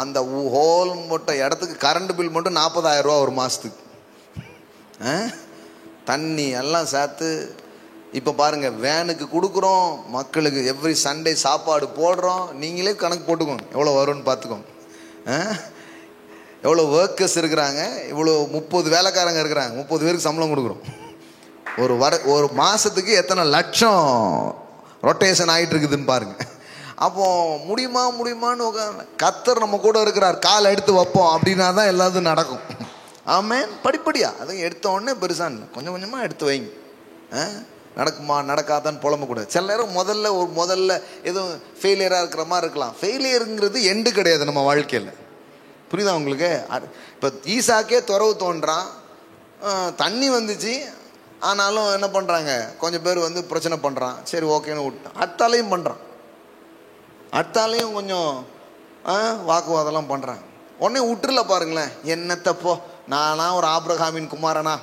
அந்த ஹோல் மட்டும் இடத்துக்கு கரண்ட் பில் மட்டும் 40,000 ரூபா ஒரு மாதத்துக்கு. தண்ணி எல்லாம் சேர்த்து இப்போ பாருங்க, வேனுக்கு கொடுக்குறோம், மக்களுக்கு எவ்ரி சண்டே சாப்பாடு போடுறோம். நீங்களே கணக்கு போட்டுக்கோங்க எவ்வளோ வரும்னு பார்த்துக்கோங்க. எவ்வளோ ஒர்க்கர்ஸ் இருக்கிறாங்க, இவ்வளோ 30 வேலைக்காரங்க இருக்கிறாங்க, 30 பேருக்கு சம்பளம் கொடுக்குறோம். ஒரு மாதத்துக்கு எத்தனை லட்சம் ரொட்டேஷன் ஆகிட்டு இருக்குதுன்னு பாருங்க. அப்போ முடியுமான்னு கர்த்தர் நம்ம கூட இருக்கிறார், காலை எடுத்து வைப்போம் அப்படின்னா தான் எல்லாத்தையும் நடக்கும். ஆமென். படிப்படியா அதை எடுத்த உடனே பெருசான்னு கொஞ்சம் கொஞ்சமாக எடுத்து வைங்க. நடக்குமா நடக்காதான்னு புலம்பக்கூடாது. சில நேரம் முதல்ல எதுவும் ஃபெயிலியராக இருக்கிற மாதிரி இருக்கலாம். ஃபெயிலியருங்கிறது எண்டு கிடையாது நம்ம வாழ்க்கையில். புரியுதா உங்களுக்கு? இப்போ ஈசாக்கே துறவு தோன்றான், தண்ணி வந்துச்சு, ஆனாலும் என்ன பண்ணுறாங்க, கொஞ்சம் பேர் பிரச்சனை பண்ணுறான். சரி ஓகேன்னு விட்டான். அடுத்தாலையும் பண்ணுறான், அடுத்தாலையும் கொஞ்சம் வாக்குவாதம்லாம் பண்ணுறாங்க. உடனே விட்டுருல பாருங்களேன். என்னத்தப்போ, நானா ஒரு ஆபிரகாமின் குமாரனா,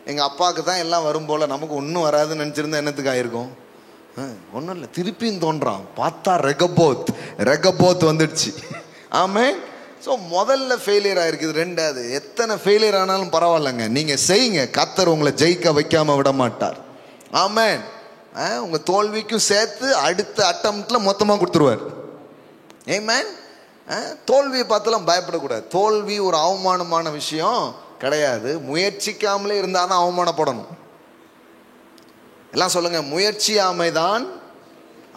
எங்கள் அப்பாவுக்கு தான் எல்லாம் வரும் போல், நமக்கு ஒன்றும் வராதுன்னு நினச்சிருந்தா என்னத்துக்கு ஆயிருக்கும்? ஒன்றும் இல்லை. திருப்பியும் தோன்றான், பார்த்தா ரெகபோத் வந்துடுச்சு. ஆமென். ஸோ முதல்ல ஃபெயிலியர் ஆகிருக்குது. ரெண்டாவது, எத்தனை ஃபெயிலியர் ஆனாலும் பரவாயில்லைங்க, நீங்கள் செய்யுங்க, கர்த்தர் உங்களை ஜெயிக்க வைக்காமல் விட மாட்டார். ஆமென். உங்கள் தோல்விக்கும் சேர்த்து அடுத்த அட்டம்ப்ட்ல மொத்தமாக கொடுத்துருவார். ஆமென். தோல்வியை பார்த்துலாம் பயப்படக்கூடாது. தோல்வி ஒரு அவமானமான விஷயம் கிடையாது. முயற்சிக்காமலே இருந்தால் தான் அவமானப்படணும். எல்லாம் சொல்லுங்க, முயற்சியாமைதான்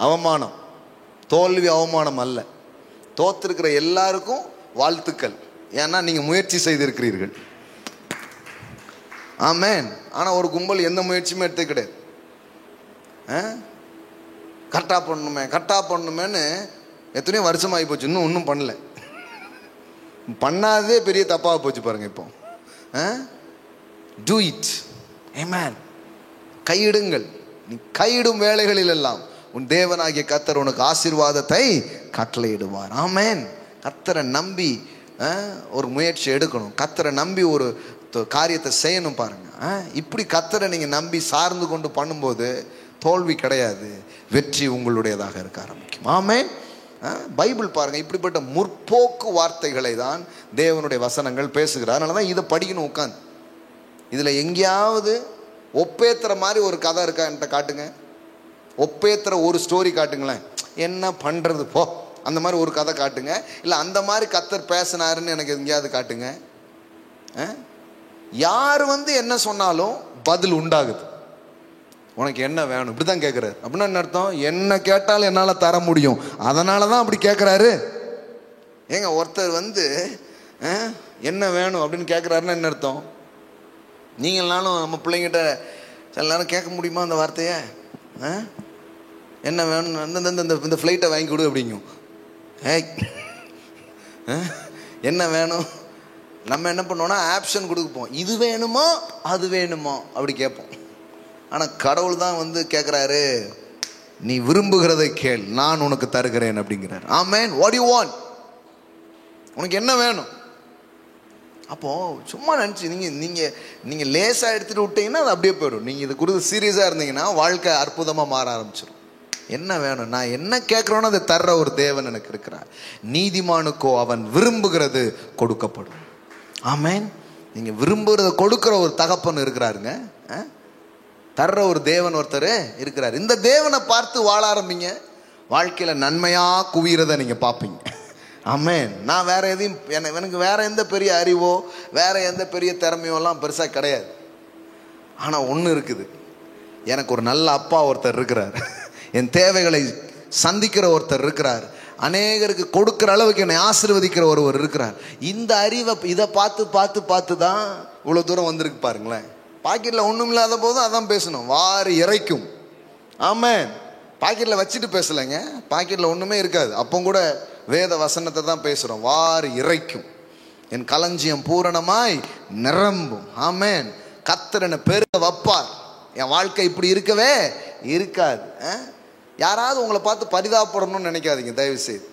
அவமானம், தோல்வி அவமானம் அல்ல. தோத்திருக்கிற எல்லாருக்கும் வாழ்த்துக்கள், ஏன்னா நீங்க முயற்சி செய்திருக்கிறீர்கள். ஆமென். ஆனால் ஒரு கும்பல் எந்த முயற்சியுமே எடுத்து கிடையாது. கரெக்டாக பண்ணணுமேன்னு எத்தனையோ வருஷம் ஆகி போச்சு, இன்னும் ஒன்றும் பண்ணல. பண்ணாதே பெரிய தப்பாக போச்சு பாருங்க. இப்போ டூ இட். ஆமென். கையிடுங்கள். நீ கையிடும் வேலைகளில் எல்லாம் உன் தேவனாகிய கர்த்தர் உனக்கு ஆசீர்வாதத்தை கட்டளையிடுவார். ஆமென். கர்த்தரை நம்பி ஒரு முயற்சி எடுக்கணும். கர்த்தரை நம்பி ஒரு காரியத்தை செய்யணும். பாருங்க, இப்படி கர்த்தரை நீங்க நம்பி சார்ந்து கொண்டு பண்ணும்போது தோல்வி கிடையாது, வெற்றி உங்களுடையதாக இருக்க ஆரம்பிக்கும். ஆமென். பைபிள் பாருங்க, இப்படிப்பட்ட முற்போக்கு வார்த்தைகளை தான் தேவனுடைய வசனங்கள் பேசுகிறார். அதனால தான் இதை படிக்கணும் உட்காந்து. இதுல எங்கேயாவது ஒப்பேத்துற மாதிரி ஒரு கதை இருக்கா என்கிட்ட காட்டுங்க. ஒப்பேத்துற ஒரு ஸ்டோரி காட்டுங்களேன். என்ன பண்றது போ, அந்த மாதிரி ஒரு கதை காட்டுங்க. இல்லை அந்த மாதிரி கர்த்தர் பேசினாருன்னு எனக்கு எங்கேயாவது காட்டுங்க. யார் என்ன சொன்னாலும் பதில் உண்டாகுது. உனக்கு என்ன வேணும் இப்படிதான் கேட்குறாரு. அப்படின்னா என்ன அர்த்தம்? என்ன கேட்டாலும் என்னால் தர முடியும், அதனால தான் அப்படி கேட்குறாரு. ஏங்க, ஒருத்தர் என்ன வேணும் அப்படின்னு கேட்குறாருன்னா என்ன அர்த்தம்? நீங்களாலும் நம்ம பிள்ளைங்கிட்ட சில நேரம் கேட்க முடியுமா அந்த வார்த்தையை? என்ன வேணும், இந்த ஃப்ளைட்டை வாங்கி கொடு அப்படிங்கும். என்ன வேணும்? நம்ம என்ன பண்ணுவோம்னா ஆப்ஷன் கொடுப்போம், இது வேணுமோ அது வேணுமோ அப்படி கேட்போம். ஆனால் கடவுள் தான் கேட்குறாரு, நீ விரும்புகிறதை கேள், நான் உனக்கு தருகிறேன் அப்படிங்கிறார். ஆமென். What you want? உனக்கு என்ன வேணும்? அப்போ சும்மா நினச்சி நீங்க லேசா எடுத்துட்டு விட்டீங்கன்னா அது அப்படியே போயிடும். நீங்க இது குறித்து சீரியஸா இருந்தீங்கன்னா வாழ்க்கை அற்புதமா மாற ஆரம்பிச்சிடும். என்ன வேணும்? நான் என்ன கேட்கிறோன்னு அதை தர்ற ஒரு தேவன் எனக்கு இருக்கிறார். நீதிமானுக்கோ அவன் விரும்புகிறது கொடுக்கப்படும். ஆமென். நீங்க விரும்புகிறத கொடுக்கிற ஒரு தகப்பன் இருக்கிறாருங்க, தர்ற ஒரு தேவன் ஒருத்தர் இருக்கிறார். இந்த தேவனை பார்த்து வாழ ஆரம்பிங்க, வாழ்க்கையில நன்மையா குவியறதை நீங்க பார்ப்பீங்க. ஆமென். நான் வேற எதையும், எனக்கு வேற எந்த பெரிய அறிவோ வேற எந்த பெரிய திறமையோ எல்லாம் பெருசா கிடையாது. ஆனா ஒண்ணு இருக்குது, எனக்கு ஒரு நல்ல அப்பா ஒருத்தர் இருக்கிறார், என் தேவைகளை சந்திக்கிற ஒருத்தர் இருக்கிறார், அநேகருக்கு கொடுக்கிற அளவுக்கு என்னை ஆசீர்வதிக்கிற ஒருவர் இருக்கிறார். இந்த அறிவை இதை பார்த்து பார்த்து பார்த்து தான் இவ்வளவு தூரம் வந்திருக்கு பாருங்களேன். பாக்கெட்ல ஒண்ணும் இல்லாத போதும் அதான் பேசணும், வாரி இறைக்கும். ஆமென். பாக்கெட்ல வச்சுட்டு பேசலைங்க, பாக்கெட்ல ஒண்ணுமே இருக்காது, அப்போ கூட வேத வசனத்தை தான் பேசுறோம். வாரி இறைக்கும், என் களஞ்சியம் பூரணமாய் நிரம்பும். ஆமென். கர்த்தர் என்னை பெருக வைப்பார். என் வாழ்க்கை இப்படி இருக்கவே இருக்காது. யாராவது உங்களை பார்த்து பரிதாபப்படணும்னு நினைக்காதீங்க தயவு செய்து.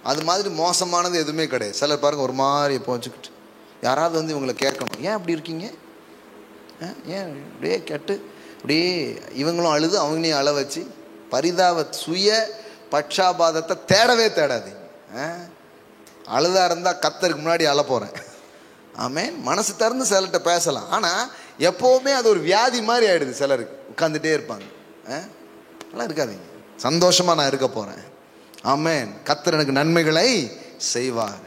அது மாதிரி மோசமானது எதுவுமே கிடையாது. சிலர் பாருங்க ஒரு மாதிரி எப்போ வச்சுக்கிட்டு யாராவது இவங்களை கேட்கணும், ஏன் அப்படி இருக்கீங்க, ஏன் அப்படியே கேட்டு அப்படியே இவங்களும் அழுது அவங்களையும் அழ வச்சு சுய பட்சாபாதத்தை தேடவே தேடாதீங்க. அழுதா இருந்தா கர்த்தருக்கு முன்னாடி அழ போறேன். ஆமென். மனசு திறந்து சிலர்கிட்ட பேசலாம், ஆனா எப்பவுமே அது ஒரு வியாதி மாதிரி ஆயிடுது சிலருக்கு. உட்காந்துட்டே இருப்பாங்க. நல்லா இருக்காதீங்க, சந்தோஷமா நான் இருக்க போறேன். ஆமென். கர்த்தர் எனக்கு நன்மைகளை செய்வார்,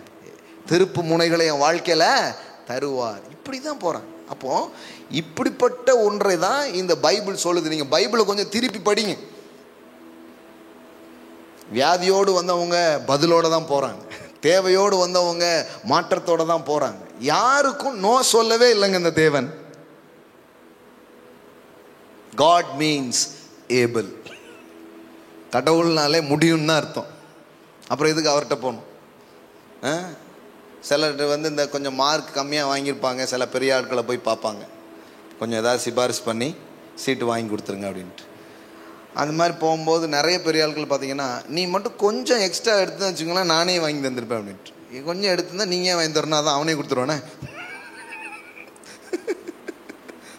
திருப்பு முனைகளை என் வாழ்க்கையில தருவார். இப்படிதான் போறாங்க. அப்போ இப்படிப்பட்ட ஒன்றை தான் இந்த பைபிள் சொல்லுது. நீங்க பைபிளை கொஞ்சம் திருப்பி படிங்க. வியாதியோடு வந்தவங்க பதிலோட தான் போறாங்க, தேவையோடு வந்தவங்க மாற்றத்தோட தான் போறாங்க. யாருக்கும் நோ சொல்லவே இல்லைங்க இந்த தேவன். God means able. கடவுள்னாலே முடியும் தான் அர்த்தம். அப்புறம் எதுக்கு அவர்கிட்ட போகணும்? சிலர் இந்த கொஞ்சம் மார்க் கம்மியாக வாங்கியிருப்பாங்க, சில பெரிய ஆட்களை போய் பார்ப்பாங்க, கொஞ்சம் ஏதாவது சிபாரிசு பண்ணி சீட்டு வாங்கி கொடுத்துருங்க அப்படின்ட்டு. அந்த மாதிரி போகும்போது நிறைய பெரிய ஆட்கள் பார்த்தீங்கன்னா, நீ மட்டும் கொஞ்சம் எக்ஸ்ட்ரா எடுத்து வச்சுக்கலாம், நானே வாங்கி தந்துருப்பேன் அப்படின்ட்டு. கொஞ்சம் எடுத்துருந்தா நீங்கள் வாங்கி தரணும், அதான் அவனே கொடுத்துருவானே.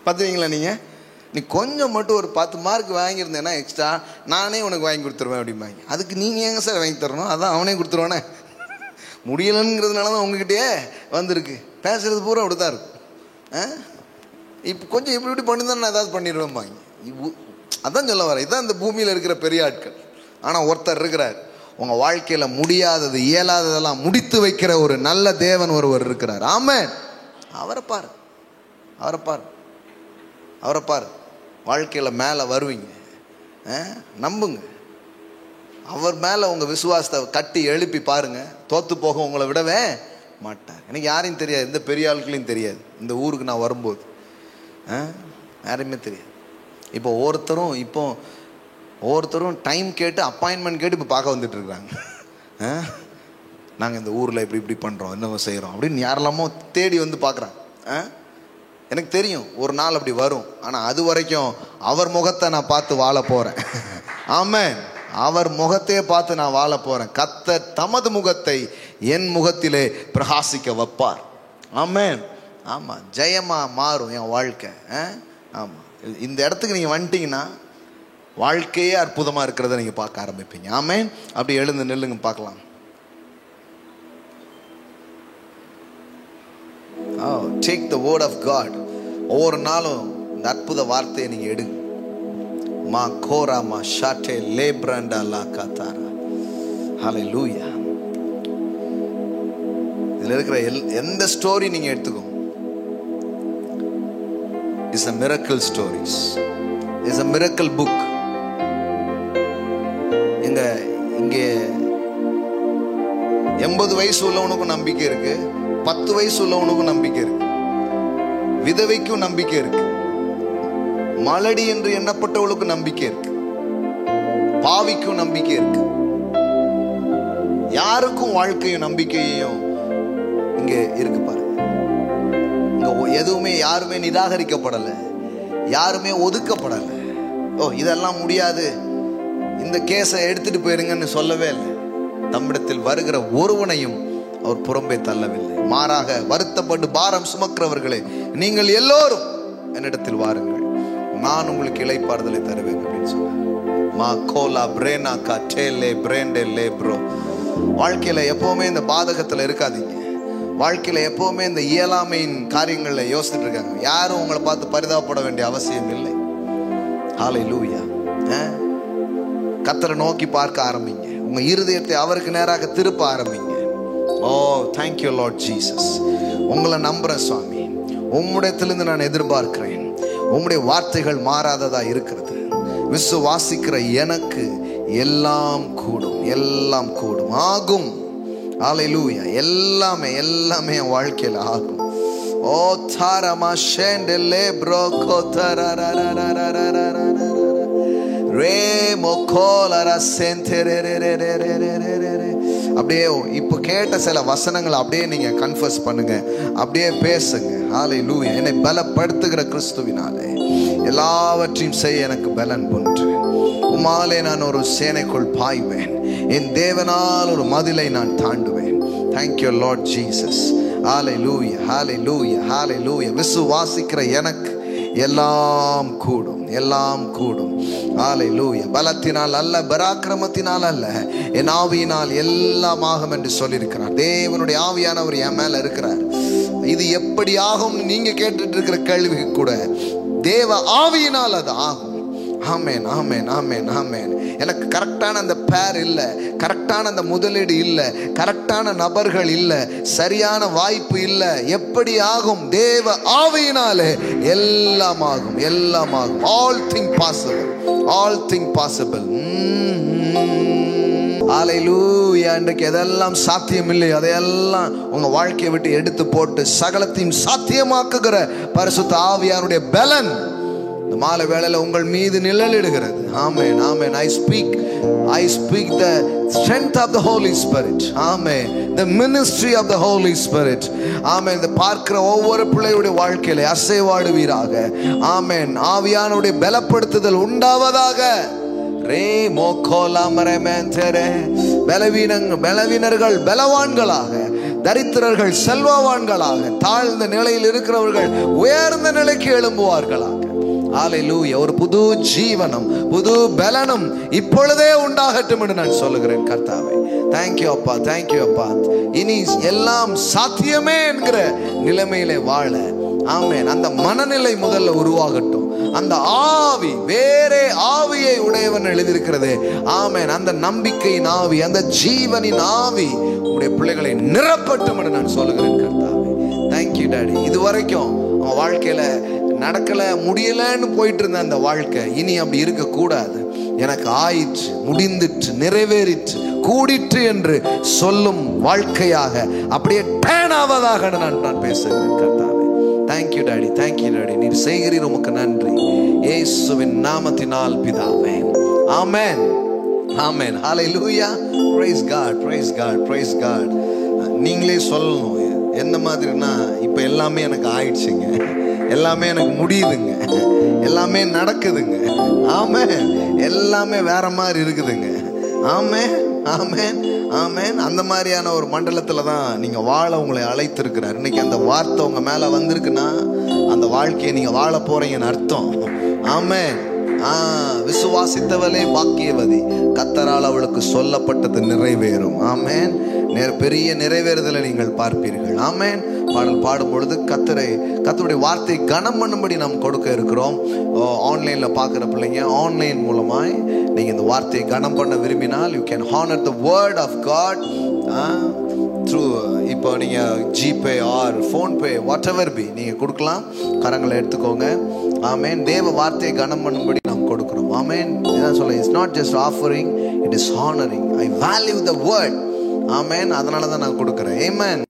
பார்த்துவீங்களா நீங்கள்? நீ கொஞ்சம் மட்டும் ஒரு 10 மார்க் வாங்கியிருந்தேன்னா எக்ஸ்ட்ரா, நானே உனக்கு வாங்கி கொடுத்துருவேன் அப்படிம்பாங்க. அதுக்கு நீங்கள் எங்கே சார் வாங்கி தரணும், அதான் அவனே கொடுத்துருவானே. முடியலைங்கிறதுனால தான் உங்ககிட்டயே வந்திருக்கு. பேசுகிறது பூரா அப்படி தான் இருக்கும். இப்போ கொஞ்சம் இப்படி பண்ணி தான் நான் ஏதாவது பண்ணிடுவேன்பாங்க. அதான் சொல்ல வரேன், இதுதான் இந்த பூமியில் இருக்கிற பெரிய ஆட்கள். ஆனால் ஒருத்தர் இருக்கிறார், உங்கள் வாழ்க்கையில் முடியாதது இயலாததெல்லாம் முடித்து வைக்கிற ஒரு நல்ல தேவன் ஒருவர் இருக்கிறார். ஆமென். அவரை பாரு, அவரை பாரு, அவரை பாரு. வாழ்க்கையில் மேலே வருவீங்க, நம்புங்க. அவர் மேலே உங்கள் விசுவாசத்தை கட்டி எழுப்பி பாருங்க. தோற்று போக உங்களை விடவே மாட்டார். எனக்கு யாரையும் தெரியாது, எந்த பெரிய ஆட்களையும் தெரியாது. இந்த ஊருக்கு நான் வரும்போது யாரையுமே தெரியாது. இப்போ ஒவ்வொருத்தரும் டைம் கேட்டு அப்பாயின்மெண்ட் கேட்டு இப்போ பார்க்க வந்துட்டு இருக்கிறாங்க. நாங்கள் இந்த ஊரில் இப்படி பண்ணுறோம், என்னவோ செய்கிறோம் அப்படின்னு யாரெல்லாமோ தேடி வந்து பார்க்குறாங்க. எனக்கு தெரியும் ஒரு நாள் அப்படி வரும். ஆனால் அது வரைக்கும் அவர் முகத்தை நான் பார்த்து வாழ போகிறேன். ஆமென். அவர் முகத்தையே பார்த்து நான் வாழ போகிறேன். கர்த்தர் தமது முகத்தை என் முகத்திலே பிரகாசிக்க வைப்பார். ஆமென். ஆமாம், ஜெயமாக மாறும் என் வாழ்க்கை. ஆமாம், இந்த இடத்துக்கு நீங்கள் வந்துட்டீங்கன்னா வாழ்க்கையே அற்புதமாக இருக்கிறத நீங்கள் பார்க்க ஆரம்பிப்பீங்க. ஆமென். அப்படி எழுந்து நில்லுங்க பார்க்கலாம். Take the word of God. ஒவ்வொரு நாளும் இந்த அற்புத வார்த்தையை நீங்கள் எடுங்க. மா கோரா மா ஷாட்டே லேப்ரண்டா லா காத்தாரா. ஹல்லேலூயா. இதில் இருக்கிற எந்த ஸ்டோரி நீங்கள் எடுத்துக்கோ, it's a miracle stories. It's a miracle book. இங்கே 80 வயசு உள்ளவனுக்கும் நம்பிக்கை இருக்கு, 10 வயசு உள்ளவனுக்கும் நம்பிக்கை இருக்கு, விதவைக்கும் நம்பிக்கை இருக்கு, மலடி என்று எண்ணப்பட்டவளுக்கும் நம்பிக்கை இருக்கு, பாவிக்கும் நம்பிக்கை இருக்கு. யாருக்கும் வாழ்க்கையும் நம்பிக்கையும் இங்க இருக்கு பாருங்க. இங்க எதுவுமே யாருமே நிராகரிக்கப்படல, யாருமே ஒதுக்கப்படல. இதெல்லாம் முடியாது, இந்த கேஸை எடுத்துட்டு போயிருங்கன்னு சொல்லவே இல்லை. நம்மிடத்தில் வருகிற ஒருவனையும் அவர் புறம்பே தள்ளவில்லை. மாறாக வருத்தப்பட்டு பாரம் சுமக்கிறவர்களே, நீங்கள் எல்லோரும் என்னிடத்தில் வாருங்கள், நான் உங்களுக்கு இளைப்பாறுதலை தருவேன் அப்படின்னு சொன்னார். மா கோலா பிரேனா காட்டேலே பிரேண்டே லே ப்ரோ. வாழ்க்கையில எப்பவுமே இந்த பாதகத்துல இருக்காதீங்க. வாழ்க்கையில எப்பவுமே இந்த இயலாமையின் காரியங்கள்ல யோசிச்சுட்டு இருக்காங்க. யாரும் உங்களை பார்த்து பரிதாபப்பட வேண்டிய அவசியம் இல்லை. ஹல்லேலூயா. கர்த்தரை நோக்கி பார்க்க ஆரம்பிங்க. உங்க இருதயத்தை அவருக்கு நேராக திருப்ப ஆரம்பிங்க. thank you Lord Jesus. உங்களை நம்புறேன் சுவாமி. உம்முடையத்திலிருந்து நான் எதிர்பார்க்கிறேன். உம்முடைய வார்த்தைகள் மாறாததா இருக்கிறது. விசுவாசிக்கிற எனக்கு எல்லாம் கூடும், எல்லாம் கூடும், ஆகும். ஹல்லேலூயா. எல்லாமே என் வாழ்க்கையில் ஆகும். ஓ தாரமா ஷேண்டலே ப்ரோ கோதரரரரரரரரரர ரே மோகோலரா சென்டரரரரரரரர. அப்படியே இப்போ கேட்ட சில வசனங்களை அப்படியே நீங்க கன்ஃபஸ் பண்ணுங்க, அப்படியே பேசுங்க. ஹல்லேலூயா. என்னை பலப்படுத்துகிற கிறிஸ்துவினாலே எல்லாவற்றையும் செய்ய எனக்கு பலன் உண்டு. உம்மாலே நான் ஒரு சேனைக்குள் பாய்வேன், என் தேவனால் ஒரு மதிலை நான் தாண்டுவேன். Thank you Lord Jesus. ஹல்லேலூயா, ஹல்லேலூயா, ஹல்லேலூயா. விசுவாசிக்கிற எனக்கு எல்லாம் கூடும், எல்லாம் கூடும். ஹல்லேலூயா. பலத்தினால் அல்ல, பராக்கிரமத்தினால் அல்ல, என் ஆவியினால் எல்லாம் ஆகும் என்று சொல்லியிருக்கிறார். தேவனுடைய ஆவியானவர் என் மேல இருக்கிறார். இது எப்படி ஆகும் நீங்க கேட்டுட்டு இருக்கிற கேள்விக்கு கூட தேவ ஆவியினால் அது ஆகும். ஆமென், ஆமென், ஆமென், ஆமென். எனக்கு கரெக்டான அந்த பேர் இல்லை, கரெக்டான அந்த முதலீடு இல்லை, கரெக்டான நபர்கள் இல்லை, சரியான வாய்ப்பு இல்லை. எப்படி ஆகும்? தேவ ஆவியினாலே எல்லாம் ஆகும், எல்லாம் ஆகும். All thing possible, all thing possible. ஹல்லேலூயா. இன்றைக்கு எதெல்லாம் சாத்தியம் இல்லை அதையெல்லாம் உங்க வாழ்க்கையை விட்டு எடுத்து போட்டு சகலத்தையும் சாத்தியமாக்குகிற பரிசுத்த ஆவியானுடைய பலன் இந்த மாலை வேளையில உங்கள் மீது நிழலிடுகிறது. ஆமென், ஆமென். I speak the strength of the Holy Spirit. Amen. The ministry of the Holy Spirit. Amen. இந்த பார்க்கிற ஒவ்வொரு பிள்ளையுடைய வாழ்க்கையில அசைவாடுவீராக. ஆமென். ஆவியானுடைய பலப்படுத்துதல் உண்டாவதாக. பலவீனர்கள் பலவான்களாக, தரித்திரர்கள் செல்வவான்களாக, தாழ்ந்த நிலையில் இருக்கிறவர்கள் உயர்ந்த நிலைக்கு எழும்புவார்களாக. ஹல்லேலூயா. ஒரு புது ஜீவனம், புது பலனும் இப்பொழுதே உண்டாகட்டும் என்று நான் சொல்லுகிறேன் கர்த்தாவே. தேங்க்யூ அப்பா, தேங்க்யூ அப்பா. இனி எல்லாம் சாத்தியமே என்கிற நிலைமையிலே வாழ, ஆமென், அந்த மனநிலை முதல்ல உருவாகட்டும். அந்த ஆவி, வேறே ஆவியை உடையவன் எழுதியிருக்கிறது, ஆமென், அந்த நம்பிக்கையின் ஆவி, அந்த ஜீவனின் ஆவி உடைய பிள்ளைகளை நிரப்பட்டும் என்று நான் சொல்லுகிறேன் கர்த்தாவே. Thank you daddy. இதுவரைக்கும் அவன் வாழ்க்கையில நடக்கல, முடியலன்னு போயிட்டு இருந்த அந்த வாழ்க்கை இனி அப்படி இருக்க கூடாது. எனக்கு ஆயிற்று, முடிந்துட்டு, நிறைவேறிற்று, கூடிற்று என்று சொல்லும் வாழ்க்கையாக அப்படியே டேன் ஆவதாக நான் பேசுகிறேன் கர்த்தாவே. Thank you daddy, thank you daddy. நீர் செய்கிறீர், உமக்கு நன்றி. இயேசுவின் நாமத்தினால் பிதாவே, ஆமென், ஆமென். ஹல்லேலூயா. Praise God, praise God, praise God. நீங்களே சொல்லணும் எந்த மாதிரினா, இப்ப எல்லாமே எனக்கு ஆயிடுச்சுங்க, எல்லாமே எனக்கு முடியுதுங்க, எல்லாமே நடக்குதுங்க, ஆமென், எல்லாமே வேற மாதிரி இருக்குதுங்க, ஆமென், ஆமென், ஆமென். அந்த மாதிரியான ஒரு மண்டலத்துல தான் நீங்க வாழ உங்களை அழைத்திருக்கிறார். இன்னைக்கு அந்த வார்த்தை உங்க மேல வந்திருக்குன்னா அந்த வாழ்க்கையை நீங்க வாழ போறீங்கன்னு அர்த்தம். ஆமென். விசுவாசித்தவளே பாக்கியவதி, கர்த்தரால் அவளுக்கு சொல்லப்பட்டது நிறைவேறும். ஆமென். பெரிய நிறைவேறுதலை நீங்கள் பார்ப்பீர்கள். ஆமென். பாடல் பாடும் பொழுது கர்த்தருடைய வார்த்தை கனம் பண்ணும்படி நாம் கொடுக்க இருக்கிறோம். ஆன்லைன்ல பார்க்குற பிள்ளைங்க, ஆன்லைன் மூலமாய் நீங்க இந்த வார்த்தையை கனம் பண்ண விரும்பினால், you can honour the word of God through. இப்போ நீங்க GPay or PhonePe whatever be நீங்க கொடுக்கலாம். கரங்களை எடுத்துக்கோங்க. ஆமென். தேவ வார்த்தையை கனம் பண்ணும்படி நாம் கொடுக்கிறோம். ஆமென். என்ன சொல்ல, it's not just offering, it is honouring. I value the word. ஆமென். அதனால தான் நான் கொடுக்குறேன். ஆமென்.